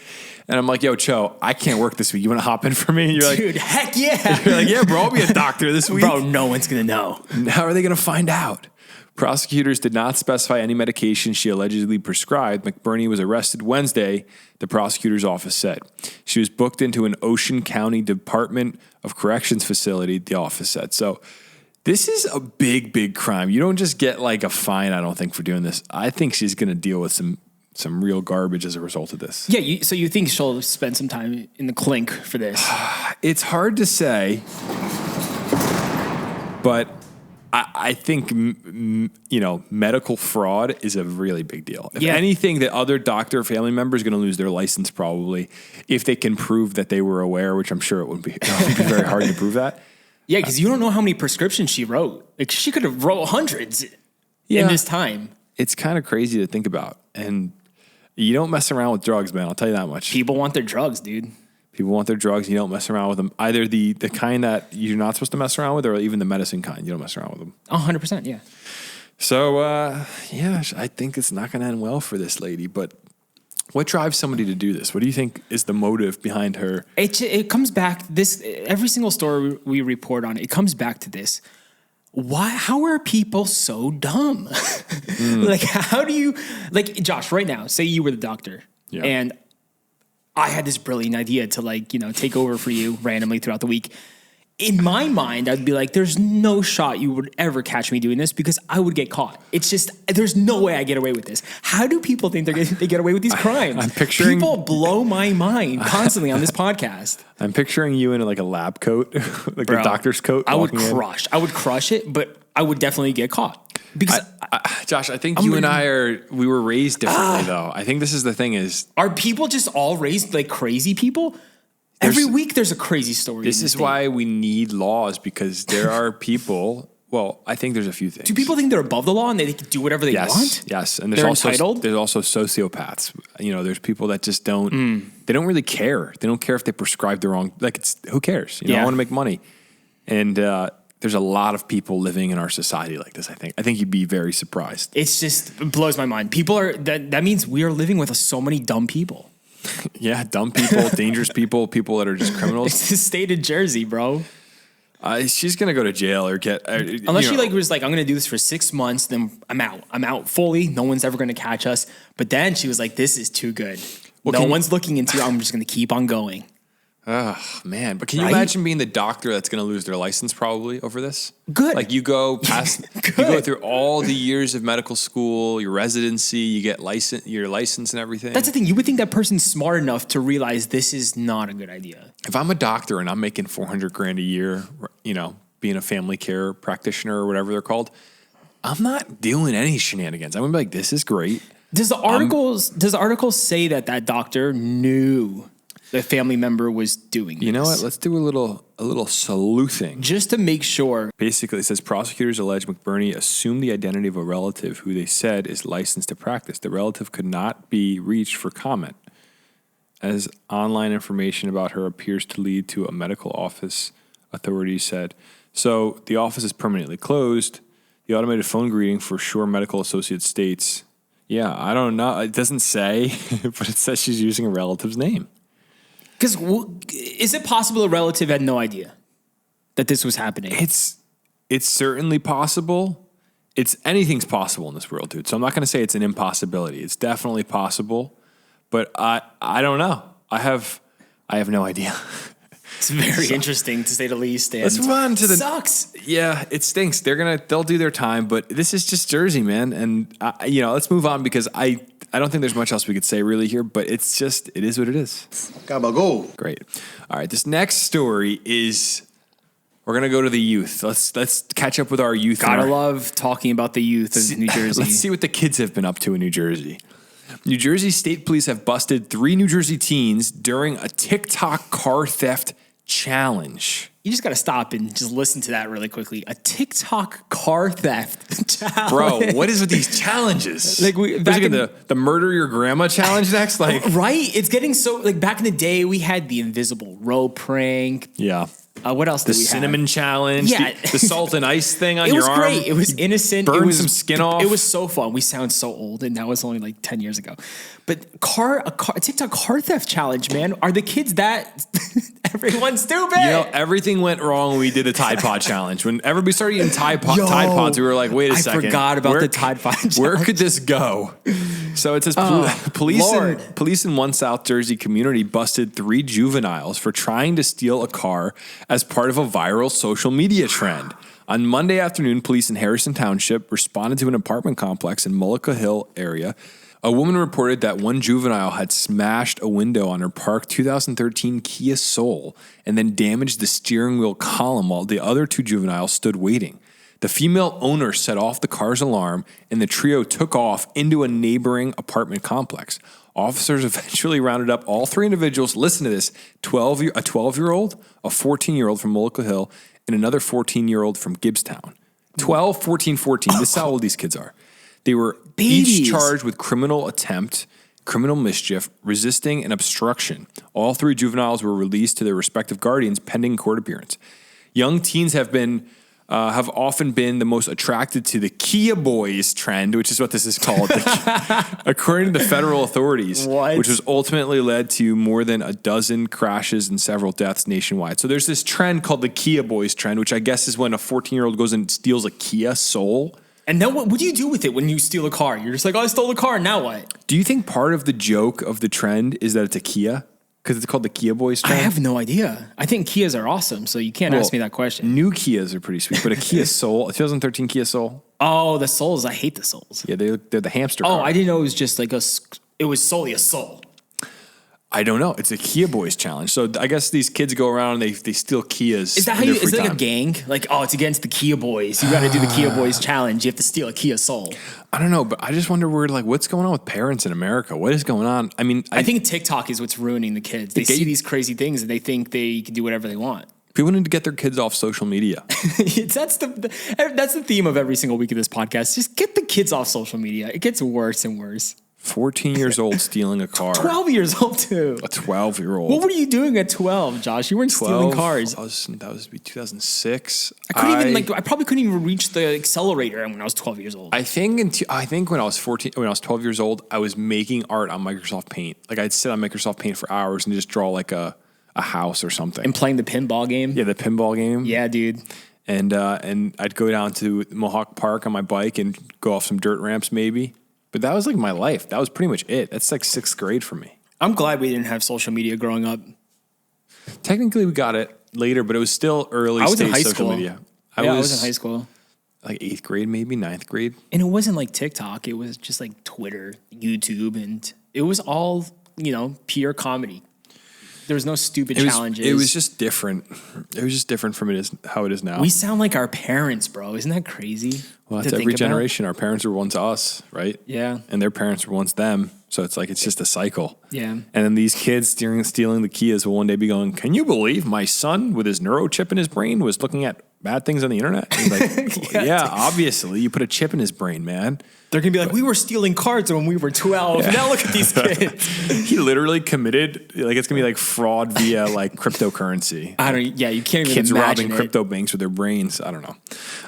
and I'm like, yo, Cho, I can't work this week. You want to hop in for me? And you're Dude, like, heck yeah. You're like, yeah, bro, I'll be a doctor this week. Bro, no one's going to know. How are they going to find out? Prosecutors did not specify any medication she allegedly prescribed. McBurney was arrested Wednesday, the prosecutor's office said. She was booked into an Ocean County Department of Corrections facility, the office said. So this is a big, big crime. You don't just get like a fine, I don't think, for doing this. I think she's going to deal with some real garbage as a result of this. Yeah, so you think she'll spend some time in the clink for this? It's hard to say, but I think, medical fraud is a really big deal. If anything, the other doctor or family member is going to lose their license probably if they can prove that they were aware, which I'm sure it would be very hard to prove that. Yeah, because you don't know how many prescriptions she wrote. Like, she could have wrote hundreds in this time. It's kind of crazy to think about. And you don't mess around with drugs, man. I'll tell you that much. People want their drugs, dude. People want their drugs. You don't mess around with them. Either the kind that you're not supposed to mess around with, or even the medicine kind. You don't mess around with them. 100%, yeah. So, I think it's not going to end well for this lady. But what drives somebody to do this? What do you think is the motive behind her? It comes back. Every single story we report on, it comes back to this. Why? How are people so dumb? Like, how do you, like, Josh, right now, say you were the doctor, and I had this brilliant idea to, like, take over for you randomly throughout the week. in my mind, I'd be like, there's no shot you would ever catch me doing this because I would get caught. It's just, there's no way I get away with this. How do people think they get away with these crimes? I'm picturing people blow my mind constantly on this podcast. I'm picturing you in like a lab coat, like a doctor's coat. I would crush it, but I would definitely get caught. Because Josh, I think you and we were raised differently though. I think this is the thing is, are people just all raised like crazy people? Every week there's a crazy story. This is why we need laws, because there are people. Well, I think there's a few things. Do people think they're above the law and they can do whatever they want? Yes, and they're entitled? There's also sociopaths. You know, there's people that just don't. They don't really care. They don't care if they prescribe the wrong. Like, it's who cares? You know, I want to make money, and there's a lot of people living in our society like this. I think you'd be very surprised. It blows my mind. People are that means we are living with so many dumb people. Yeah, dumb people, dangerous people that are just criminals. It's the state of Jersey, bro. She's gonna go to jail or get unless she was like, I'm gonna do this for 6 months, then I'm out fully. No one's ever gonna catch us. But then she was like, this is too good. No one's looking into it. I'm just gonna keep on going. Oh man! But can you imagine being the doctor that's going to lose their license probably over this? Good. Like you go past, you go through all the years of medical school, your residency, you get your license and everything. That's the thing. You would think that person's smart enough to realize this is not a good idea. If I'm a doctor and I'm making $400,000 a year, you know, being a family care practitioner or whatever they're called, I'm not doing any shenanigans. I'm gonna be like, this is great. Does the article say that doctor knew the family member was doing this? You know what? Let's do a little sleuthing. Just to make sure. Basically, it says prosecutors allege McBurney assumed the identity of a relative who they said is licensed to practice. The relative could not be reached for comment, as online information about her appears to lead to a medical office, authorities said. So the office is permanently closed. The automated phone greeting for Shore Medical Associates states, yeah, I don't know. It doesn't say, but it says she's using a relative's name. Because is it possible a relative had no idea that this was happening? It's certainly possible. Anything's possible in this world, dude. So I'm not going to say it's an impossibility. It's definitely possible, but I don't know. I have no idea. It's very interesting to say the least. And let's move on to the sucks. Yeah, it stinks. They'll do their time, but this is just Jersey, man. And let's move on because I don't think there's much else we could say really here, but it is what it is. Gabago. Great. All right, this next story is we're gonna go to the youth. Let's catch up with our youth. Gotta love talking about the youth of New Jersey. Let's see what the kids have been up to in New Jersey. New Jersey State Police have busted 3 New Jersey teens during a TikTok car theft challenge. You just got to stop and just listen to that really quickly. A TikTok car theft challenge. Bro, what is with these challenges? Like back in the murder your grandma challenge next? Like, right? It's getting so like back in the day we had the invisible rope prank. Yeah. What else did we have? The cinnamon challenge. Yeah. The salt and ice thing on your arm. It was great. It was innocent. Burn some skin off. It was so fun. We sound so old, and that was only like 10 years ago. But a TikTok car theft challenge, man. Are the kids that everyone's stupid? Everything went wrong when we did the Tide Pod challenge. When everybody started eating Tide Pods, we were like, wait a second. I forgot about the Tide Pod challenge. Where could this go? So it says police in one South Jersey community busted 3 juveniles for trying to steal a car as part of a viral social media trend. On Monday afternoon, police in Harrison Township responded to an apartment complex in Mullica Hill area. A woman reported that one juvenile had smashed a window on her parked 2013 Kia Soul and then damaged the steering wheel column while the other 2 juveniles stood waiting. The female owner set off the car's alarm, and the trio took off into a neighboring apartment complex. Officers eventually rounded up all 3 individuals. Listen to this: a 12-year-old, a 14-year-old from Mullica Hill, and another 14-year-old from Gibbstown. 12, 14, 14. This is how old these kids are. They were each charged with criminal attempt, criminal mischief, resisting, and obstruction. All 3 juveniles were released to their respective guardians pending court appearance. Young teens have often been the most attracted to the Kia Boys trend, which is what this is called, according to the federal authorities, which was ultimately led to more than a dozen crashes and several deaths nationwide. So there's this trend called the Kia Boys trend, which I guess is when a 14-year-old goes and steals a Kia Soul. And then what do you do with it when you steal a car? You're just like, oh, I stole a car. Now what? Do you think part of the joke of the trend is that it's a Kia? Because it's called the Kia Boys I trend? have no idea. I think Kias are awesome, so you can't ask me that question. New Kias are pretty sweet, but a Kia Soul, a 2013 Kia Soul. Oh, the Souls. I hate the Souls. Yeah, they're the hamster Oh, car. I didn't know it was just like it was solely a Soul. I don't know. It's a Kia Boys challenge. So I guess these kids go around and they steal Kias. Is that how you, is it like a gang? Like, oh, it's against the Kia Boys. You got to do the Kia Boys challenge. You have to steal a Kia Soul. I don't know, but I just wonder what's going on with parents in America? What is going on? I mean, I think TikTok is what's ruining the kids. They see these crazy things and they think they can do whatever they want. people need to get their kids off social media. That's the theme of every single week of this podcast. Just get the kids off social media. It gets worse and worse. 14 years old stealing a car. 12 years old too. A 12-year-old. What were you doing at 12, Josh? You weren't stealing cars. That was 2006. I probably couldn't even reach the accelerator when I was 12 years old. I think when I was 12 years old, I was making art on Microsoft Paint. Like I'd sit on Microsoft Paint for hours and just draw like a house or something. And playing the pinball game. Yeah, the pinball game. Yeah, dude. And I'd go down to Mohawk Park on my bike and go off some dirt ramps maybe. But that was like my life. That was pretty much it. That's like 6th grade for me. I'm glad we didn't have social media growing up. Technically, we got it later, but it was still early stage social media. I was in high school. Like 8th grade, maybe 9th grade. And it wasn't like TikTok. It was just like Twitter, YouTube, and it was all, pure comedy. There was no stupid challenges. It was just different. It was just different from how it is now. We sound like our parents, bro. Isn't that crazy? Well, that's every generation. Our parents were once us, right? Yeah. And their parents were once them. So it's like, it's just a cycle. Yeah. And then these kids stealing the Kias will one day be going, can you believe my son with his neurochip in his brain was looking at bad things on the internet? And like, yeah, obviously. You put a chip in his brain, man. They're going to be like, we were stealing cards when we were 12. Yeah. Now look at these kids. He literally committed, like it's going to be like fraud via like cryptocurrency. You can't even kids imagine robbing crypto banks with their brains. I don't know.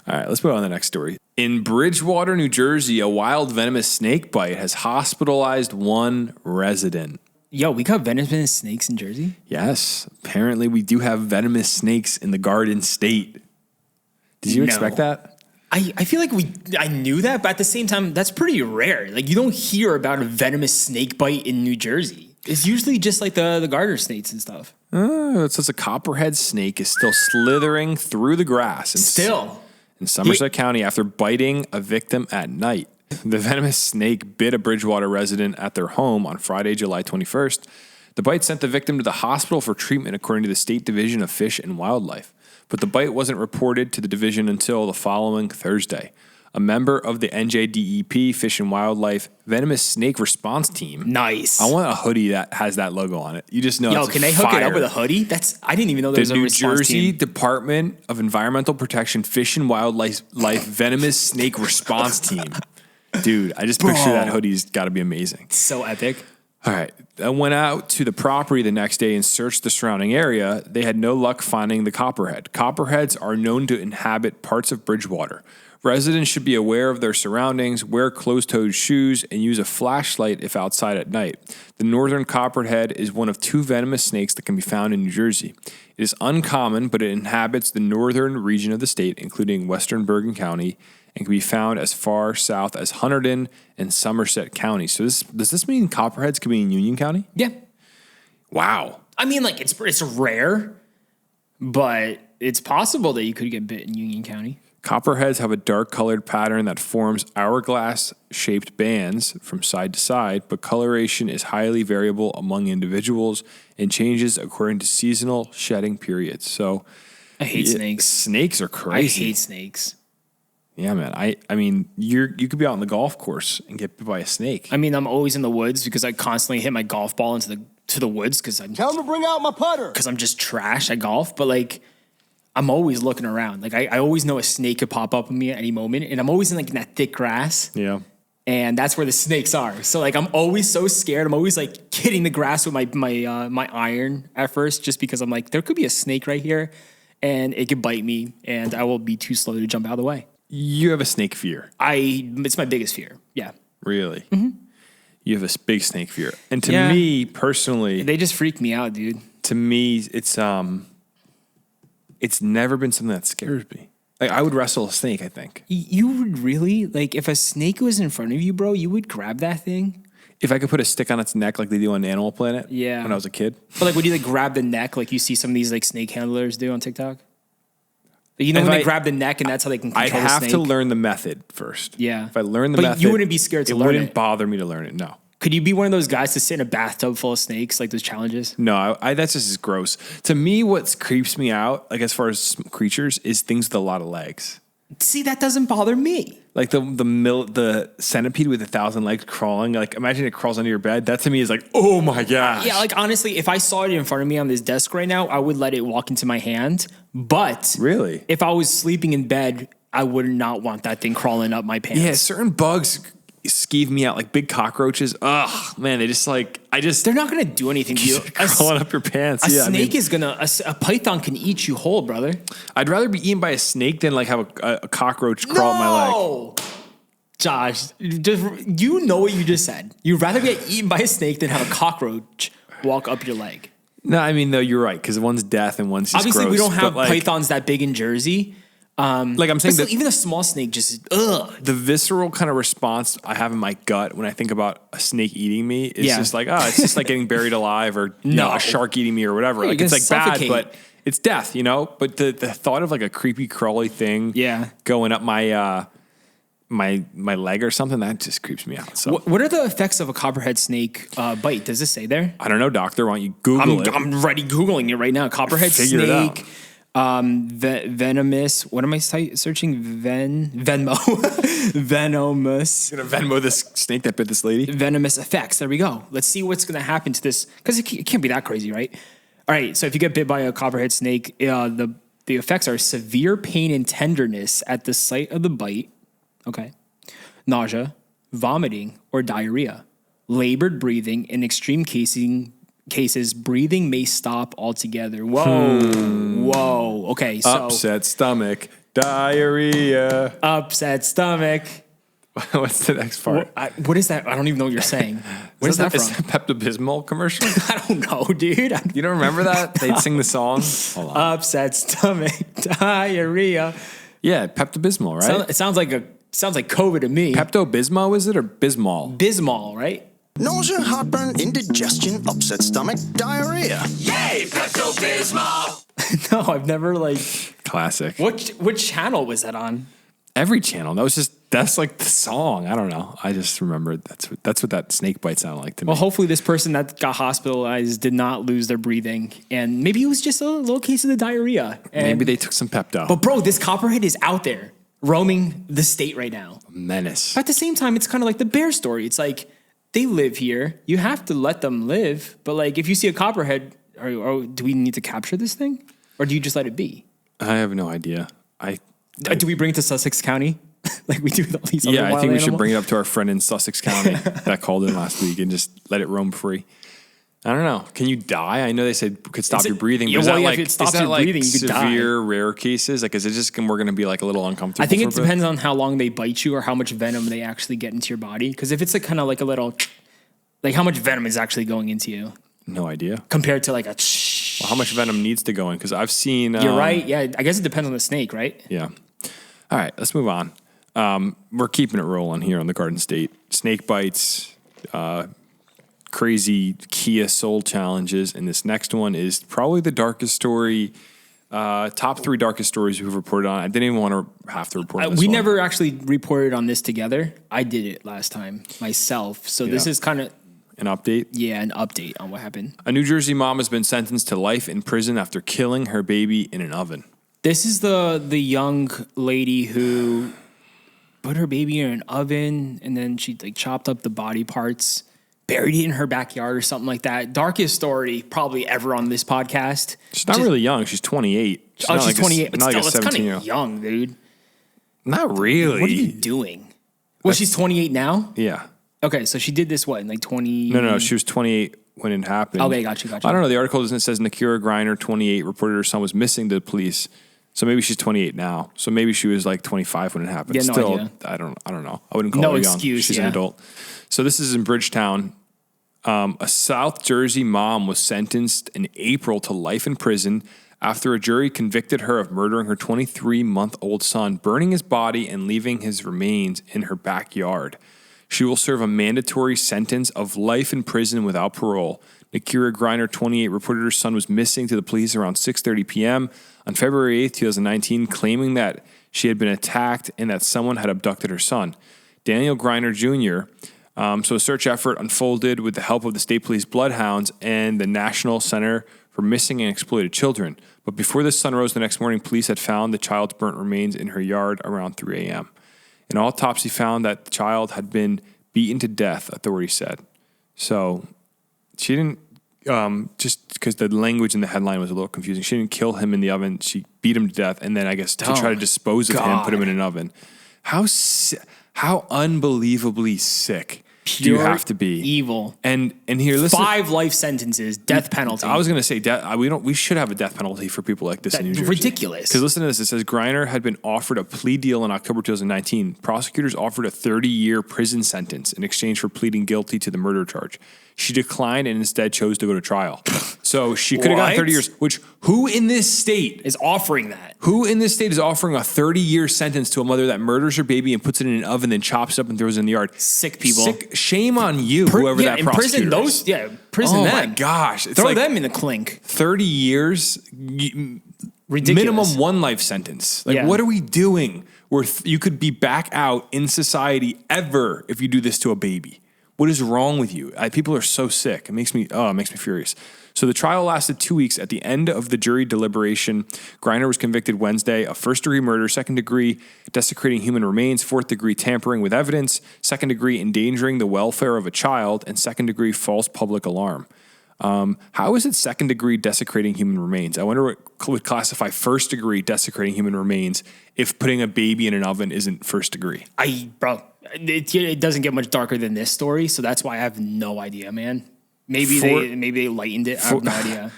All right, let's move on to the next story. In Bridgewater, New Jersey, a wild venomous snake bite has hospitalized one resident. Yo, we got venomous snakes in Jersey? Yes. Apparently, we do have venomous snakes in the Garden State. Did you expect that? I feel like I knew that, but at the same time, that's pretty rare. Like, you don't hear about a venomous snake bite in New Jersey. It's usually just like the garter snakes and stuff. It says a copperhead snake is still slithering through the grass. In Somerset County after biting a victim at night. The venomous snake bit a Bridgewater resident at their home on Friday, July 21st. The bite sent the victim to the hospital for treatment, according to the State Division of Fish and Wildlife. But the bite wasn't reported to the division until the following Thursday. A member of the NJDEP Fish and Wildlife Venomous Snake Response Team. Nice. I want a hoodie that has that logo on it. You just know. Can they hook it up with a hoodie? I didn't even know there was a response team. The New Jersey Department of Environmental Protection Fish and Wildlife Venomous Snake Response Team. Dude, I just picture that hoodie's got to be amazing. So epic. All right. I went out to the property the next day and searched the surrounding area. They had no luck finding the copperhead. Copperheads are known to inhabit parts of Bridgewater. Residents should be aware of their surroundings, wear closed-toed shoes, and use a flashlight if outside at night. The northern copperhead is one of 2 venomous snakes that can be found in New Jersey. It is uncommon, but it inhabits the northern region of the state, including western Bergen County, and can be found as far south as Hunterdon and Somerset County. So does this mean copperheads can be in Union County? Yeah. Wow. I mean, like, it's rare, but it's possible that you could get bit in Union County. Copperheads have a dark-colored pattern that forms hourglass-shaped bands from side to side, but coloration is highly variable among individuals and changes according to seasonal shedding periods. So, I hate snakes. Snakes are crazy. I hate snakes. Yeah, man. I mean, you could be out on the golf course and get bit by a snake. I mean, I'm always in the woods because I constantly hit my golf ball into the woods because I'm tell them to bring out my putter because I'm just trash at golf. But like, I'm always looking around. Like, I always know a snake could pop up on me at any moment, and I'm always in like in that thick grass. Yeah. And that's where the snakes are. So like, I'm always so scared. I'm always like hitting the grass with my iron at first, just because I'm like, there could be a snake right here, and it could bite me, and I will be too slow to jump out of the way. You have a snake fear. It's my biggest fear. Yeah. Really? Mm-hmm. You have a big snake fear. And to me personally, they just freak me out, dude. To me, it's never been something that scares me. Like, I would wrestle a snake, I think. You would really, like, if a snake was in front of you, bro, you would grab that thing? If I could put a stick on its neck like they do on Animal Planet Yeah. when I was a kid. But like, would you like grab the neck like you see some of these like snake handlers do on TikTok? You know, If when they I- grab the neck and that's how they can I'd control the have snake? to learn the method first. Yeah. If I learn the But method. you wouldn't be scared to learn It wouldn't it. bother me to learn it, no. Could you be one of those guys to sit in a bathtub full of snakes, like those challenges? No, that's just as gross. To me, what creeps me out, like as far as creatures, is things with a lot of legs. See, that doesn't bother me. Like the centipede with 1,000 legs crawling. Like imagine it crawls under your bed. That to me is like, oh my gosh. Yeah, like honestly, if I saw it in front of me on this desk right now, I would let it walk into my hand. But Really? if I was sleeping in bed, I would not want that thing crawling up my pants. Yeah, certain bugs skeeve me out, like big cockroaches. Ugh, man, they just like They're not gonna do anything to you. crawling up your pants. A Yeah, snake is gonna. A python can eat you whole, brother. I'd rather be eaten by a snake than like have a cockroach crawl up my leg. No, Josh, you know what you just said. You'd rather get eaten by a snake than have a cockroach walk up your leg. No, I mean, no, you're right, because one's death and one's just Obviously, gross, we don't have but, like, pythons that big in Jersey. Like I'm But saying, still, that even a small snake just ugh. the visceral kind of response I have in my gut when I think about a snake eating me is Yeah. just like, oh, it's just like getting buried alive, or you know, No. a shark eating me or whatever. Yeah, Like you're it's like gonna bad, suffocate. but it's death, you know. But the thought of like a creepy crawly thing, Yeah. going up my my leg or something, that just creeps me out. So What are the effects of a copperhead snake bite? Does it say there? I don't know, doctor. Why don't you Google it? I'm ready Googling it right now. Copperhead Figure it out. snake, venomous. What am I searching? Venmo, venomous, Gonna Venmo this snake that bit this lady. venomous effects. There we go. Let's see what's going to happen to this because it can't be that crazy, right? All right. So if you get bit by a copperhead snake, the effects are severe pain and tenderness at the site of the bite. Okay. Nausea, vomiting, or diarrhea. Labored breathing. In extreme cases, breathing may stop altogether. Whoa. Okay, so Upset stomach, diarrhea. upset stomach. What's the next part? What is that? I don't even know what you're saying. Where's that Is from? that Pepto-Bismol commercial? I don't know, dude. You don't remember that? They'd sing the song. Hold on. Upset stomach, diarrhea. Yeah, Pepto-Bismol, right? It sounds like COVID to me. Pepto-Bismol, is it, or Bismol? Bismol, right? Nausea, heartburn, indigestion, upset stomach, diarrhea. Yay, Pepto-Bismol! No, I've never Classic. What channel was that on? Every channel. That's like the song. I don't know. I just remembered that's what that snake bite sounded like to me. Well, hopefully this person that got hospitalized did not lose their breathing, and maybe it was just a little case of the diarrhea. And, Maybe they took some Pepto. But bro, this copperhead is out there roaming the state right now. Menace. At the same time, it's kind of like the bear story. It's like they live here. You have to let them live. But like, if you see a copperhead, or do we need to capture this thing, or do you just let it be? I have no idea. Do we bring it to Sussex County like we do with all these? Yeah, other I wild think we should animals? bring it up to our friend in Sussex County that called in last week and just let it roam free. I don't know. Can you die? I know they said it could stop your breathing. Yeah, But is well, that yeah, like, if it stops is that your like breathing, you could die. severe, rare cases? Like, is it just we're going to be like a little uncomfortable? I think it for a bit? depends on how long they bite you or how much venom they actually get into your body. Because if it's like kind of like a little, like how much venom is actually going into you No idea. compared to like a. Well, how much venom needs to go in? Because I've seen. You're right. Yeah, I guess it depends on the snake, right? Yeah. All right, let's move on. We're keeping it rolling here on the Garden State. Snake bites, crazy Kia Soul challenges, and this next one is probably the darkest story. Top 3 darkest stories we've reported on. I didn't even want to have to report on this We one. never actually reported on this together. I did it last time myself. So this Yeah. is kind of, An update. an update on what happened. A New Jersey mom has been sentenced to life in prison after killing her baby in an oven. This is the young lady who put her baby in an oven and then she like chopped up the body parts, buried it in her backyard or something like that. Darkest story probably ever on this podcast. She's not really young. She's 28. She's not like 28, but not still, like a it's kind 17-year-old. of young, dude. Not really. What are you doing? Well, she's 28 now? Yeah. Okay, so she did this what, in like 20? No, she was 28 when it happened. Okay, got you. I don't know. The article doesn't. It says Nakira Griner, 28, reported her son was missing to the police. So maybe she's 28 now. So maybe she was like 25 when it happened. Yeah, no Still, idea. I don't know. I wouldn't call No her young. excuse, She's yeah. an adult. So this is in Bridgetown. A South Jersey mom was sentenced in April to life in prison after a jury convicted her of murdering her 23-month-old son, burning his body and leaving his remains in her backyard. She will serve a mandatory sentence of life in prison without parole. Nakira Griner, 28, reported her son was missing to the police around 6:30 p.m. on February 8th, 2019, claiming that she had been attacked and that someone had abducted her son. Daniel Griner Jr., so a search effort unfolded with the help of the state police bloodhounds and the National Center for Missing and Exploited Children. But before the sun rose the next morning, police had found the child's burnt remains in her yard around 3 a.m. An autopsy found that the child had been beaten to death, authorities said. So she didn't, just because the language in the headline was a little confusing, she didn't kill him in the oven. She beat him to death, and then I guess to try to dispose of him, put him in an oven. How unbelievably sick do you have to be? Evil. And here, listen. 5 life sentences, death penalty. I was going to say we should have a death penalty for people like this in New Jersey. Ridiculous. Because listen to this. It says Griner had been offered a plea deal in October 2019. Prosecutors offered a 30-year prison sentence in exchange for pleading guilty to the murder charge. She declined and instead chose to go to trial. So she could have gotten 30 years, which who in this state is offering that? Who in this state is offering a 30-year sentence to a mother that murders her baby and puts it in an oven, then chops it up and throws it in the yard? Sick people. Shame on you, whoever that prosecutor is. Prison oh them. My gosh. It's Throw like them in the clink. 30 years, Ridiculous. Minimum 1 life sentence. What are we doing where you could be back out in society ever if you do this to a baby? What is wrong with you? People are so sick. It makes me furious. So the trial lasted 2 weeks. At the end of the jury deliberation, Griner was convicted Wednesday of first-degree murder, second-degree desecrating human remains, fourth-degree tampering with evidence, second-degree endangering the welfare of a child, and second-degree false public alarm. How is it second-degree desecrating human remains? I wonder what would classify first-degree desecrating human remains if putting a baby in an oven isn't first-degree. It doesn't get much darker than this story, so that's why I have no idea, man. Maybe they lightened it. I have no idea.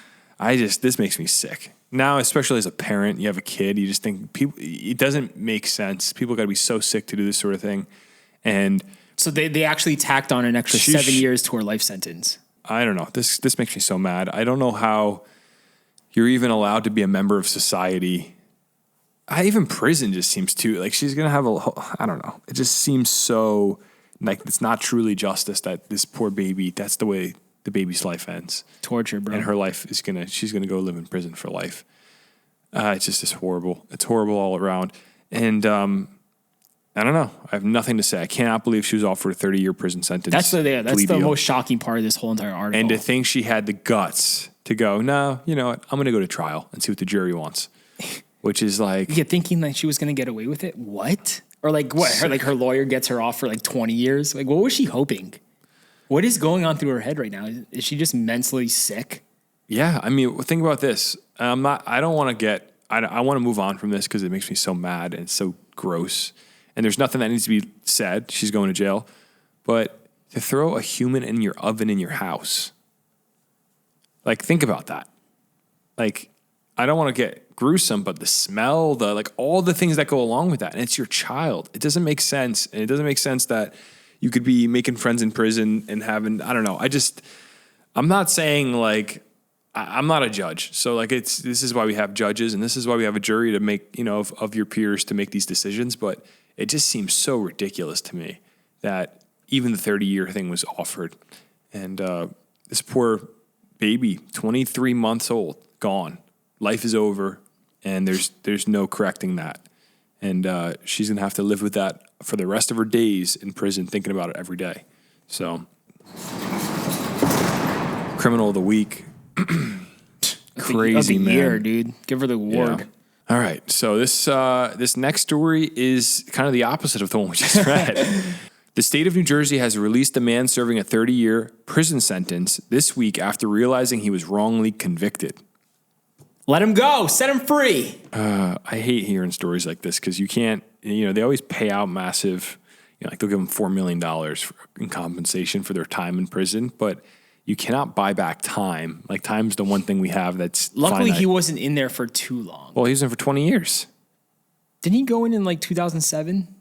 This makes me sick. Now, especially as a parent, you have a kid, you just think it doesn't make sense. People got to be so sick to do this sort of thing. And so they actually tacked on an extra 7 years to her life sentence. I don't know. This makes me so mad. I don't know how you're even allowed to be a member of society. Even prison just seems too, like she's going to have I don't know. It just seems so, like it's not truly justice that this poor baby, that's the way the baby's life ends. Torture, bro. And her life she's going to go live in prison for life. It's just horrible. It's horrible all around. And I don't know. I have nothing to say. I cannot believe she was offered a 30-year prison sentence. That's the most shocking part of this whole entire article. And to think she had the guts to go, no, you know what? I'm going to go to trial and see what the jury wants. Which is like... Yeah, thinking that she was going to get away with it? What? Or like what? Her lawyer gets her off for like 20 years? Like what was she hoping? What is going on through her head right now? Is she just mentally sick? Yeah, I mean, think about this. I want to move on from this because it makes me so mad and it's so gross. And there's nothing that needs to be said. She's going to jail. But to throw a human in your oven in your house, like, think about that. Like, I don't want to get gruesome, but the smell, all the things that go along with that, and it's your child. It doesn't make sense. And it doesn't make sense that you could be making friends in prison and having, I don't know. I'm not saying I'm not a judge. So this is why we have judges and this is why we have a jury to make, of your peers to make these decisions. But it just seems so ridiculous to me that even the 30-year thing was offered. And this poor baby, 23 months old, gone. Life is over, and there's no correcting that. And she's going to have to live with that for the rest of her days in prison, thinking about it every day. So, criminal of the week. Crazy, man. Year, dude. Give her the award. Yeah. All right. So this next story is kind of the opposite of the one we just read. The state of New Jersey has released a man serving a 30-year prison sentence this week after realizing he was wrongly convicted. Let him go. Set him free. I hate hearing stories like this because you can't, they always pay out massive, they'll give them $4 million in compensation for their time in prison, but you cannot buy back time. Like, time's the one thing we have that's luckily finite. He wasn't in there for too long. Well, he was in for 20 years. Didn't he go in 2007?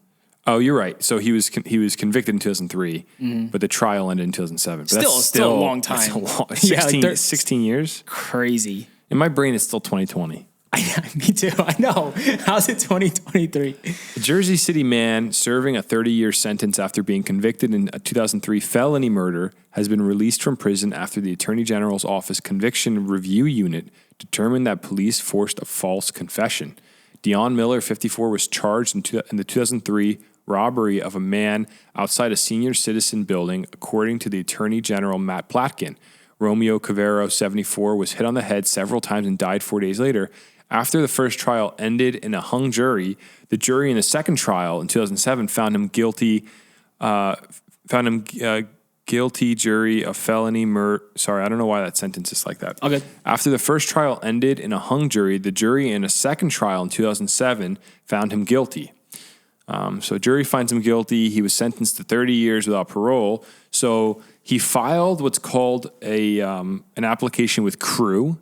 Oh, you're right. So he was convicted in 2003, but the trial ended in 2007. But still a long time. That's 16 years? Crazy. In my brain, it's still 2020. Me too. I know. How's it 2023? A Jersey City man serving a 30-year sentence after being convicted in a 2003 felony murder has been released from prison after the Attorney General's Office Conviction Review Unit determined that police forced a false confession. Dion Miller, 54, was charged in the 2003 robbery of a man outside a senior citizen building, according to the Attorney General Matt Platkin. Romeo Cavero, 74, was hit on the head several times and died 4 days later. After the first trial ended in a hung jury, the jury in the second trial in 2007 found him guilty. Guilty jury of felony murder. Sorry, I don't know why that sentence is like that. Okay. After the first trial ended in a hung jury, the jury in a second trial in 2007 found him guilty. So a jury finds him guilty. He was sentenced to 30 years without parole. So he filed what's called an application with CREW.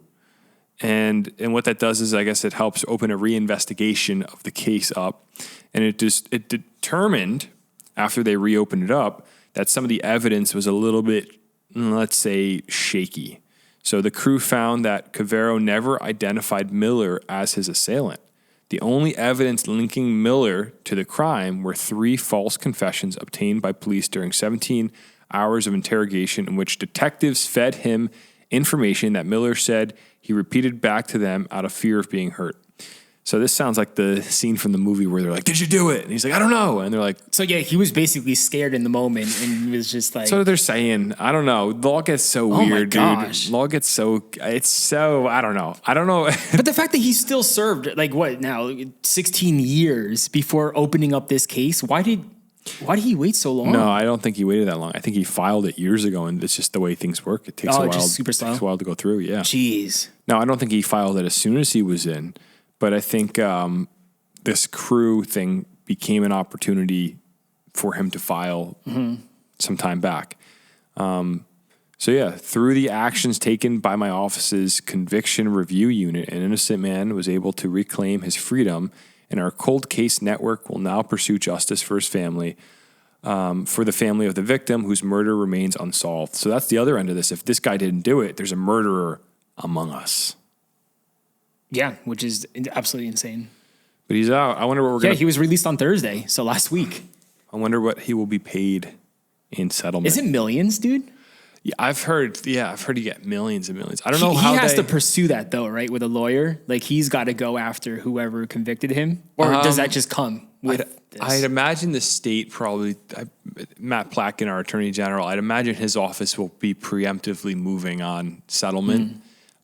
And what that does is, I guess, it helps open a reinvestigation of the case up. And it determined, after they reopened it up, that some of the evidence was a little bit, let's say, shaky. So the CREW found that Cavero never identified Miller as his assailant. The only evidence linking Miller to the crime were 3 false confessions obtained by police during 17 hours of interrogation in which detectives fed him information that Miller said he repeated back to them out of fear of being hurt. So this sounds like the scene from the movie where they're like, "Did you do it?" And he's like, "I don't know." And they're like, so yeah, he was basically scared in the moment and was just like, so they're saying, I don't know. Law gets so weird, dude. Law gets so, I don't know. But the fact that he still served, like what now, 16 years before opening up this case, why did he wait so long? No, I don't think he waited that long. I think he filed it years ago, and it's just the way things work. It takes a while. Just super slow. Takes a while to go through. Yeah. Jeez. No, I don't think he filed it as soon as he was in, but I think this CREW thing became an opportunity for him to file some time back. So yeah, through the actions taken by my office's conviction review unit, an innocent man was able to reclaim his freedom. And our cold case network will now pursue justice for his family, for the family of the victim whose murder remains unsolved. So that's the other end of this. If this guy didn't do it, there's a murderer among us. Yeah, which is absolutely insane. But he's out. I wonder what we're going to... Yeah, he was released on Thursday, so last week. I wonder what he will be paid in settlement. Is it millions, dude? Yeah, I've heard he get millions and millions. I don't know how he has to pursue that though, right? With a lawyer, like he's got to go after whoever convicted him, or does that just come with this? I'd imagine the state probably, Matt Platkin, our attorney general, I'd imagine his office will be preemptively moving on settlement,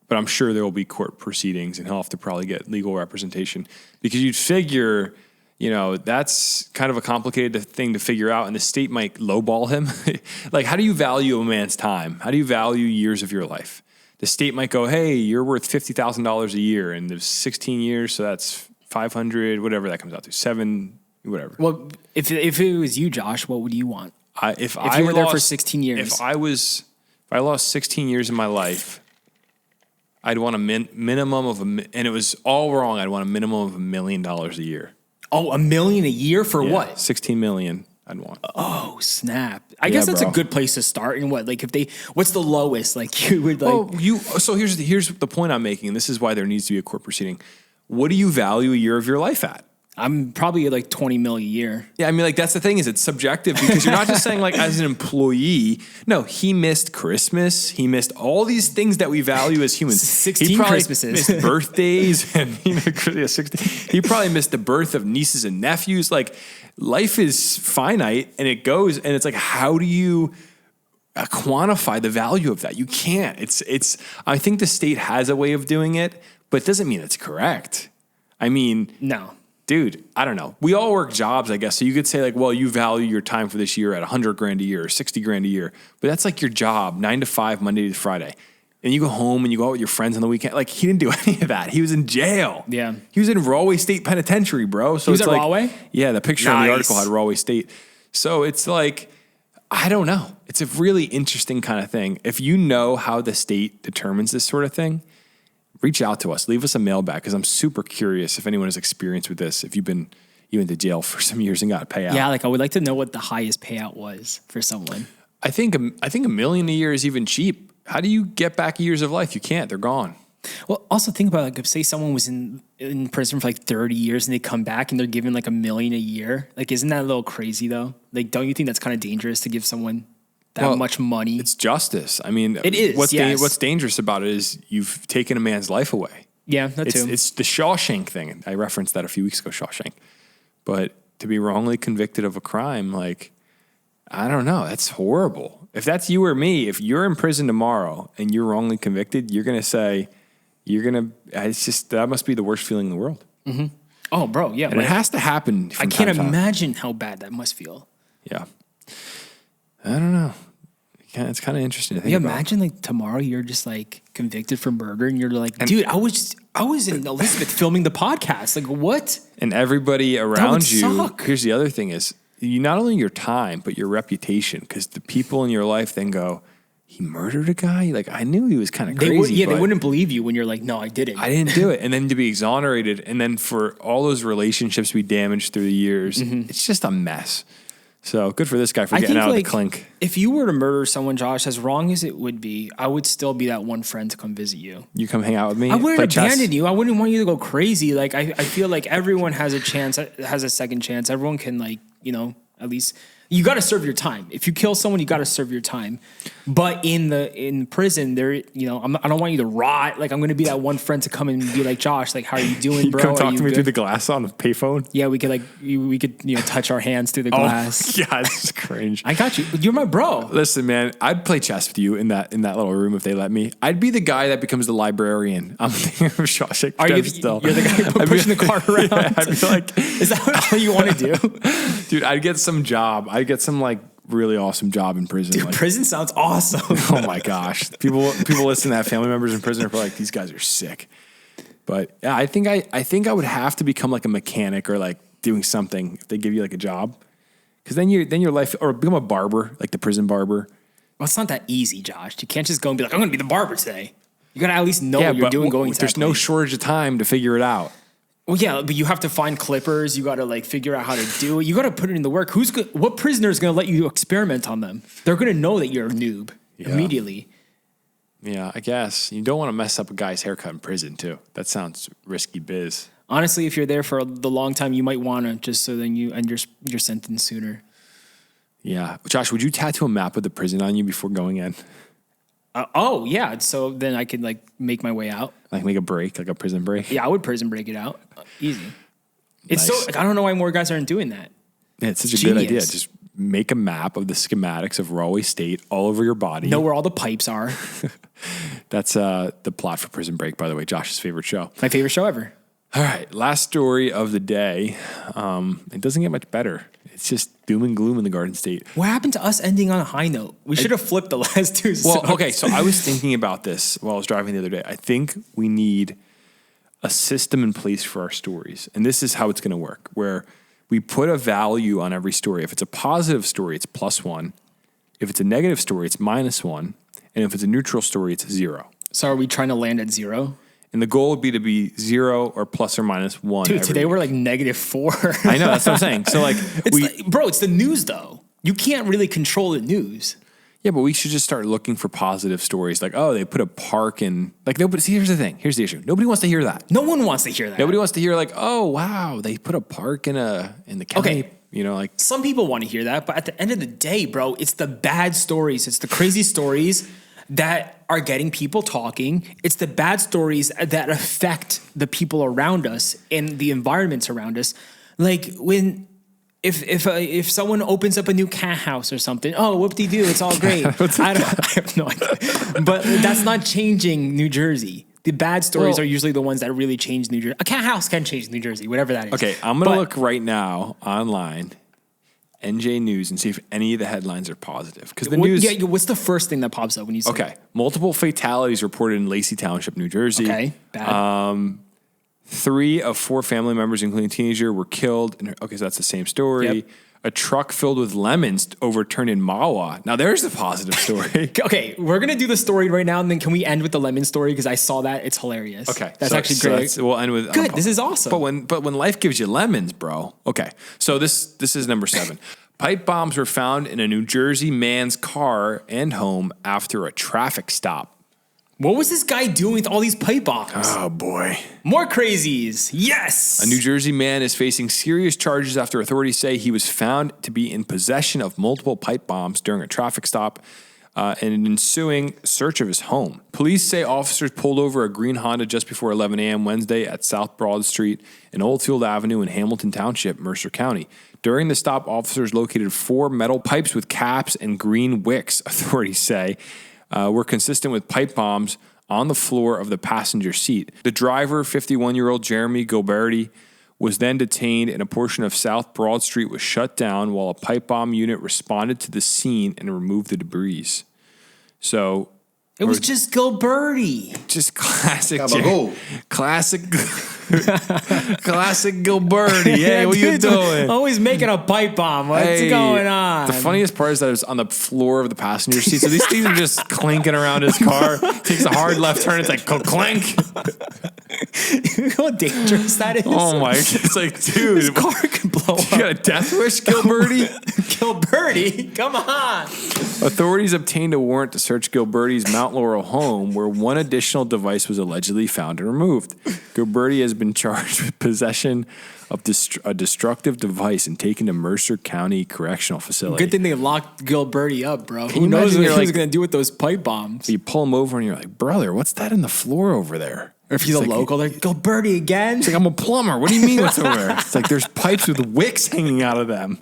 but I'm sure there will be court proceedings and he'll have to probably get legal representation because you'd figure, that's kind of a complicated thing to figure out, and the state might lowball him. Like, how do you value a man's time? How do you value years of your life? The state might go, "Hey, you're worth $50,000 a year, and there's 16 years, so that's 500, whatever that comes out to, 7, whatever." Well, if it was you, Josh, what would you want? If you were there for 16 years, if I lost 16 years of my life, I'd want a minimum of and it was all wrong. I'd want a minimum of $1 million a year. Oh, $1 million a year for what? 16 million I'd want. Oh, snap. I guess that's a good place to start. And what's the lowest? Like you would like. So here's the point I'm making. This is why there needs to be a court proceeding. What do you value a year of your life at? I'm probably like 20 mil a year. Yeah, I mean, like that's the thing is it's subjective because you're not just saying like as an employee. No, he missed Christmas. He missed all these things that we value as humans. 16 he probably Christmases, missed birthdays, and 16. He probably missed the birth of nieces and nephews. Like life is finite, and it goes, and it's like, how do you quantify the value of that? You can't. It's. I think the state has a way of doing it, but it doesn't mean it's correct. I mean, no. Dude, I don't know. We all work jobs, I guess. So you could say like, well, you value your time for this year at $100,000 a year or $60,000 a year. But that's like your job, 9 to 5, Monday to Friday. And you go home and you go out with your friends on the weekend. Like he didn't do any of that. He was in jail. Yeah. He was in Rahway State Penitentiary, bro. So he was it's at like, Rahway? Yeah, the picture on the article had Rahway State. So it's like, I don't know. It's a really interesting kind of thing. If you know how the state determines this sort of thing, reach out to us. Leave us a mailbag because I'm super curious if anyone has experience with this. If you've been to jail for some years and got a payout. Yeah, like I would like to know what the highest payout was for someone. I think $1 million a year is even cheap. How do you get back years of life? You can't. They're gone. Well, also think about like if say someone was in prison for like 30 years and they come back and they're given like $1 million a year. Like, isn't that a little crazy though? Like, don't you think that's kind of dangerous to give someone that much money? It's justice. I mean, it is. What's dangerous about it is you've taken a man's life away. Yeah, that too. It's the Shawshank thing. I referenced that a few weeks ago, Shawshank. But to be wrongly convicted of a crime, like, I don't know. That's horrible. If that's you or me, if you're in prison tomorrow and you're wrongly convicted, you're going to say, it's just, that must be the worst feeling in the world. Mm-hmm. Oh, bro. Yeah. And it has to happen. I can't imagine how bad that must feel. Yeah. I don't know. It's kind of interesting to think about. Imagine like tomorrow you're just like convicted for murder and you're like, dude, I was in Elizabeth filming the podcast. Like, what? And everybody around you. Suck. Here's the other thing is, you not only your time, but your reputation, because the people in your life then go, he murdered a guy? Like, I knew he was kind of crazy. They wouldn't believe you when you're like, no, I didn't. I didn't do it. And then to be exonerated, and then for all those relationships we damaged through the years, it's just a mess. So good for this guy for getting out of the clink. If you were to murder someone, Josh, as wrong as it would be, I would still be that one friend to come visit you. You come hang out with me? I wouldn't abandon you. I wouldn't want you to go crazy. Like, I feel like everyone has a chance, has a second chance. Everyone can, like, you know, at least you got to serve your time. If you kill someone, you got to serve your time. But in prison, there, you know, I don't want you to rot. Like, I'm going to be that one friend to come and be like, Josh, like, how are you doing, bro? Come talk to me through the glass on a payphone. Yeah, we could you know, touch our hands through the glass. Yeah, this is cringe. I got you. You're my bro. Listen, man, I'd play chess with you in that little room if they let me. I'd be the guy that becomes the librarian. I'm thinking of Shawshank. You're the guy pushing the cart around. Yeah, I'd be like, is that all you want to do? Dude, I'd get some job. I'd get some like really awesome job in prison. Dude, like, prison sounds awesome. Oh my gosh. People listen to have family members in prison are like, these guys are sick. But yeah, I think I would have to become like a mechanic or like doing something if they give you like a job. Because then your life, or become a barber, like the prison barber. Well, it's not that easy, Josh. You can't just go and be like, I'm going to be the barber today. You got to at least know what you're doing going to there's no shortage of time to figure it out. Well, yeah, but you have to find clippers. You got to like figure out how to do it. You got to put it in the work. What prisoner is going to let you experiment on them? They're going to know that you're a noob immediately. Yeah, I guess. You don't want to mess up a guy's haircut in prison, too. That sounds risky biz. Honestly, if you're there for the long time, you might want to, just so then you end your sentence sooner. Yeah. Josh, would you tattoo a map of the prison on you before going in? Oh, yeah. So then I could like make my way out. Like make a break, like a prison break? Yeah, I would prison break it out. Easy. It's Nice. so, like, I don't know why more guys aren't doing that. Yeah, it's such a good idea. Just make a map of the schematics of Rahway State all over your body. Know where all the pipes are. That's the plot for Prison Break, by the way, Josh's favorite show. My favorite show ever. All right, last story of the day. It doesn't get much better. It's just doom and gloom in the Garden State. What happened to us ending on a high note? We should have flipped the last two. Well, okay, so I was thinking about this while I was driving the other day. I think we need a system in place for our stories. And this is how it's going to work, where we put a value on every story. If it's a positive story, it's +1. If it's a negative story, it's -1. And if it's a neutral story, it's 0. So are we trying to land at 0? And the goal would be to be 0 or ±1. Dude, today we're like -4. I know, that's what I'm saying. So like, it's the news though. You can't really control the news. Yeah, but we should just start looking for positive stories. Like, oh, they put a park in. Like, nobody. See, here's the thing. Here's the issue. Nobody wants to hear that. No one wants to hear that. Nobody wants to hear like, oh, wow, they put a park in the county. Okay. You know, like some people want to hear that, but at the end of the day, bro, it's the bad stories. It's the crazy stories that are getting people talking. It's the bad stories that affect the people around us and the environments around us. Like when. If someone opens up a new cat house or something, oh, whoop-de-doo, it's all great. I have no idea. But that's not changing New Jersey. The bad stories are usually the ones that really change New Jersey. A cat house can change New Jersey, whatever that is. Okay, I'm going to look right now online, NJ News, and see if any of the headlines are positive. Because the news... Yeah, what's the first thing that pops up when you say Okay, multiple fatalities reported in Lacey Township, New Jersey. Okay, bad. 3 of 4 family members, including a teenager, were killed. Okay, so that's the same story. Yep. A truck filled with lemons overturned in Mawa. Now, there's a positive story. Okay, we're going to do the story right now, and then can we end with the lemon story? Because I saw that. It's hilarious. Okay. That's actually great. We'll end with... Good, this is awesome. But when life gives you lemons, bro. Okay, so this is number 7. Pipe bombs were found in a New Jersey man's car and home after a traffic stop. What was this guy doing with all these pipe bombs? Oh, boy. More crazies. Yes. A New Jersey man is facing serious charges after authorities say he was found to be in possession of multiple pipe bombs during a traffic stop and an ensuing search of his home. Police say officers pulled over a green Honda just before 11 a.m. Wednesday at South Broad Street and Oldfield Avenue in Hamilton Township, Mercer County. During the stop, officers located 4 metal pipes with caps and green wicks, authorities say, were consistent with pipe bombs on the floor of the passenger seat. The driver, 51-year-old Jeremy Gilberti, was then detained and a portion of South Broad Street was shut down while a pipe bomb unit responded to the scene and removed the debris. So it was just Gilberti. Just classic. Classic. Classic Gilberti. Hey, what you doing? Always making a pipe bomb. What's going on? The funniest part is that it was on the floor of the passenger seat. So these things are just clinking around his car. Takes a hard left turn. It's like clink. You know how dangerous that is? Oh my! It's like, dude, this car can blow up. You got a death wish, Gilberti? Gilberti, come on! Authorities obtained a warrant to search Gilberti's Mount Laurel home, where one additional device was allegedly found and removed. Gilberti has been charged with possession of a destructive device and taken to Mercer County Correctional Facility. Good thing they locked Gilberti up, bro. Who knows what he was going to do with those pipe bombs? You pull him over and you're like, brother, what's that in the floor over there? Or if he's a local, they're like, Gilberti again? It's like, I'm a plumber. What do you mean what's over there? It's like there's pipes with wicks hanging out of them.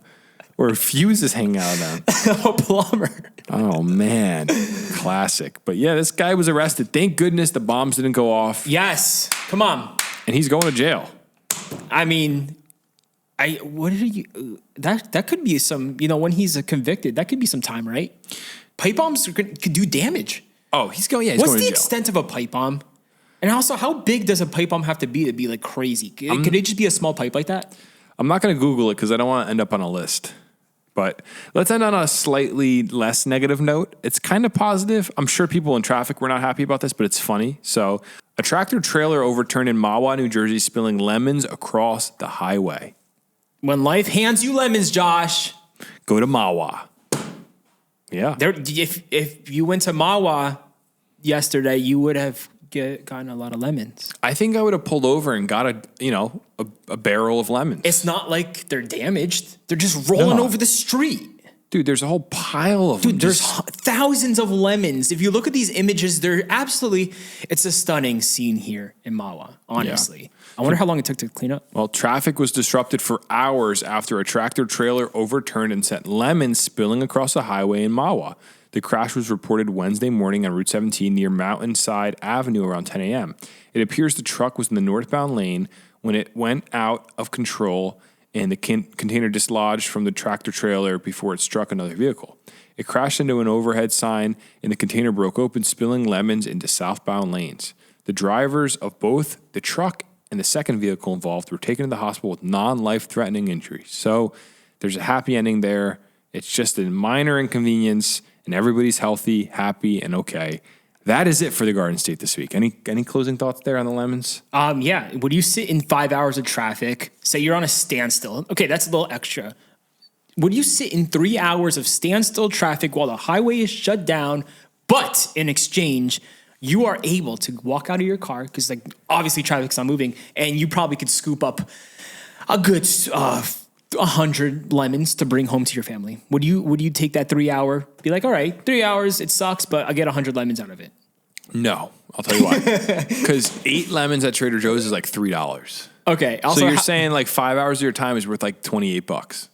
Or fuses hanging out of them. A plumber. Oh, man. Classic. But yeah, this guy was arrested. Thank goodness the bombs didn't go off. Yes. Come on. And he's going to jail. I mean, that could be some, when he's convicted, that could be some time, right? Pipe bombs could do damage. Oh, he's going to jail. What's the extent of a pipe bomb? And also, how big does a pipe bomb have to be like crazy? Could it just be a small pipe like that? I'm not going to Google it because I don't want to end up on a list. But let's end on a slightly less negative note. It's kind of positive. I'm sure people in traffic were not happy about this, but it's funny. So a tractor trailer overturned in Mahwah, New Jersey, spilling lemons across the highway. When life hands you lemons, Josh. Go to Mahwah. Yeah. If you went to Mahwah yesterday, you would have gotten a lot of lemons. I think I would have pulled over and got a barrel of lemons. It's not like they're damaged. They're just rolling over the street. Dude, there's a whole pile of them. Dude, there's thousands of lemons. If you look at these images, it's a stunning scene here in Mahwah, honestly. Yeah. I wonder how long it took to clean up. Well, traffic was disrupted for hours after a tractor trailer overturned and sent lemons spilling across the highway in Mahwah. The crash was reported Wednesday morning on Route 17 near Mountainside Avenue around 10 a.m. It appears the truck was in the northbound lane when it went out of control and the container dislodged from the tractor trailer before it struck another vehicle. It crashed into an overhead sign and the container broke open, spilling lemons into southbound lanes. The drivers of both the truck and the second vehicle involved were taken to the hospital with non-life-threatening injuries. So there's a happy ending there. It's just a minor inconvenience, and everybody's healthy, happy, and okay. That is it for the Garden State this week. Any closing thoughts there on the lemons? Yeah. Would you sit in 5 hours of traffic? Say you're on a standstill. Okay, that's a little extra. Would you sit in 3 hours of standstill traffic while the highway is shut down, but in exchange, you are able to walk out of your car because, obviously traffic's not moving, and you probably could scoop up a good 100 lemons to bring home to your family? Would you take that 3 hour? Be like, all right, 3 hours, it sucks, but I get 100 lemons out of it. No, I'll tell you why. Because 8 lemons at Trader Joe's is like $3. Okay. Also, so you're saying like 5 hours of your time is worth like $28.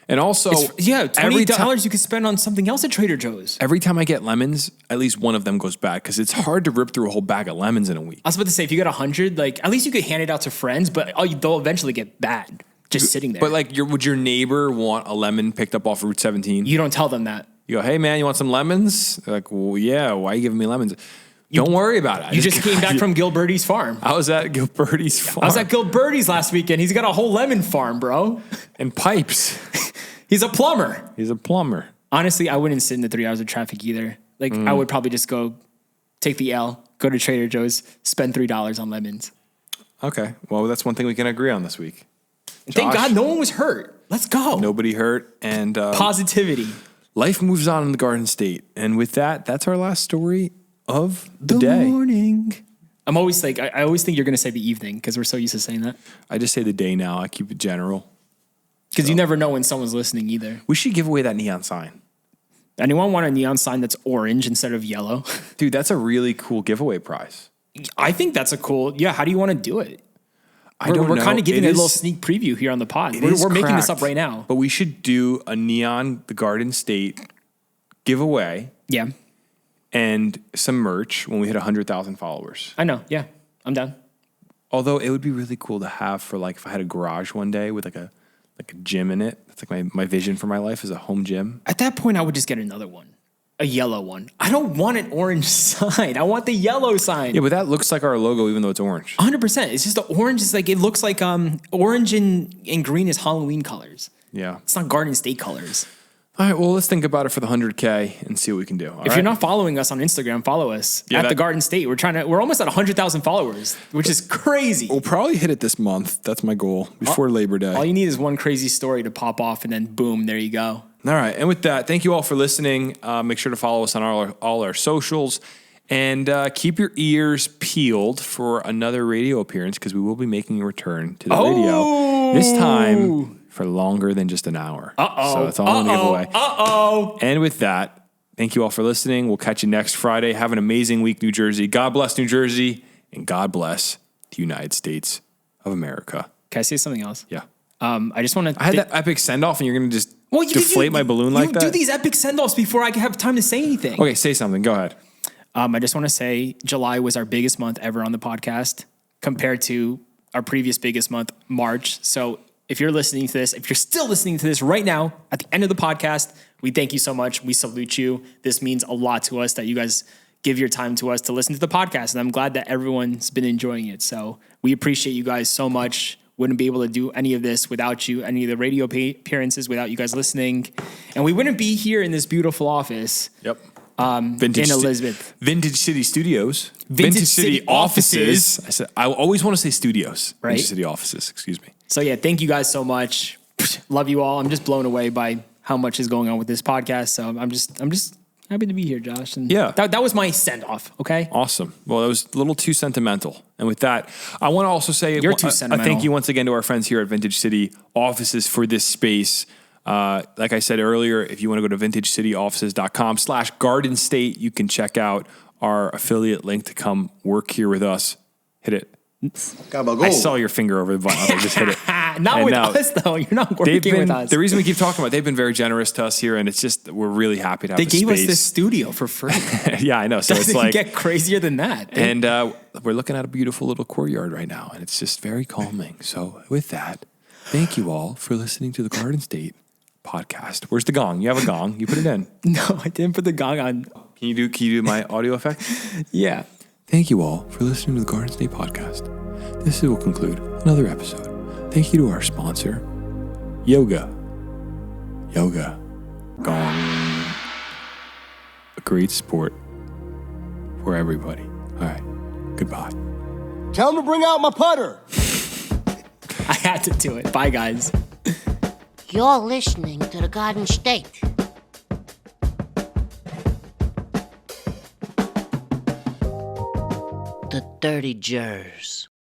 And also, $28 you could spend on something else at Trader Joe's. Every time I get lemons, at least one of them goes bad because it's hard to rip through a whole bag of lemons in a week. I was about to say, if you get 100, at least you could hand it out to friends, but they'll eventually get bad just sitting there. But would your neighbor want a lemon picked up off Route 17? You don't tell them that. You go, hey man, you want some lemons? They're like, well, yeah, why are you giving me lemons? Don't worry about it. You just came back from Gilberti's farm. I was at Gilberti's farm. I was at Gilberti's last weekend. He's got a whole lemon farm, bro. And pipes. He's a plumber. He's a plumber. Honestly, I wouldn't sit in the 3 hours of traffic either. I would probably just go take the L, go to Trader Joe's, spend $3 on lemons. Okay. Well, that's one thing we can agree on this week. And thank God no one was hurt. Let's go. Nobody hurt. And positivity. Life moves on in the Garden State. And with that, that's our last story of the day. Morning. I'm always like, I always think you're going to say the evening because we're so used to saying that. I just say the day now. I keep it general. Because you never know when someone's listening either. We should give away that neon sign. Anyone want a neon sign that's orange instead of yellow? Dude, that's a really cool giveaway prize. I think that's a cool, how do you want to do it? We're kind of giving a little sneak preview here on the pod. We're making this up right now. But we should do a neon, the Garden State giveaway. Yeah. And some merch when we hit 100,000 followers. I know. Yeah. I'm down. Although it would be really cool to have for like if I had a garage one day with like a gym in it. That's like my vision for my life is a home gym. At that point, I would just get another one. A yellow one. I don't want an orange sign. I want the yellow sign. Yeah, but that looks like our logo even though it's orange. 100%. It's just the orange is like, it looks like orange and green is Halloween colors. Yeah. It's not Garden State colors. All right, well, let's think about it for the 100K and see what we can do. If you're not following us on Instagram, follow us at the Garden State. We're almost at 100,000 followers, which is crazy. We'll probably hit it this month. That's my goal before Labor Day. All you need is one crazy story to pop off and then boom, there you go. All right. And with that, thank you all for listening. Make sure to follow us on all our socials and keep your ears peeled for another radio appearance because we will be making a return to the radio. This time for longer than just an hour. So that's all I'm going to give away. And with that, thank you all for listening. We'll catch you next Friday. Have an amazing week, New Jersey. God bless New Jersey and God bless the United States of America. Can I say something else? Yeah. I just want to... I had that epic send-off and you're going to just deflate my balloon like that? You do these epic send-offs before I have time to say anything. Okay, say something. Go ahead. I just want to say July was our biggest month ever on the podcast compared to our previous biggest month, March. So if you're listening to this, if you're still listening to this right now at the end of the podcast, we thank you so much. We salute you. This means a lot to us that you guys give your time to us to listen to the podcast. And I'm glad that everyone's been enjoying it. So we appreciate you guys so much. Wouldn't be able to do any of this without you, any of the radio appearances without you guys listening. And we wouldn't be here in this beautiful office. Yep. In Elizabeth. Vintage City Studios. Vintage City Offices. I always want to say studios. Right? Vintage City Offices, excuse me. So yeah, thank you guys so much. Love you all. I'm just blown away by how much is going on with this podcast. So I'm just happy to be here, Josh. And yeah. That was my send-off, okay? Awesome. Well, that was a little too sentimental. And with that, I want to also say You're too sentimental. thank you once again to our friends here at Vintage City Offices for this space. Like I said earlier, if you want to go to vintagecityoffices.com/Garden State, you can check out our affiliate link to come work here with us. Hit it. I saw your finger over the button. I just hit it. Not with us, though. You're not working with us. The reason we keep talking about it, they've been very generous to us here, and it's just, we're really happy to have They the gave space. us this studio for free. Yeah, I know. So Doesn't it's like get crazier than that. And we're looking at a beautiful little courtyard right now, and it's just very calming. So with that, thank you all for listening to the Garden State podcast. Where's the gong? You have a gong. You put it in. No, I didn't put the gong on. Can you do my audio effect? Yeah. Thank you all for listening to the Garden State podcast. This will conclude another episode. Thank you to our sponsor, Yoga. Gong. A great sport for everybody. All right. Goodbye. Tell him to bring out my putter. I had to do it. Bye, guys. You're listening to the Garden State. The Dirty Jers.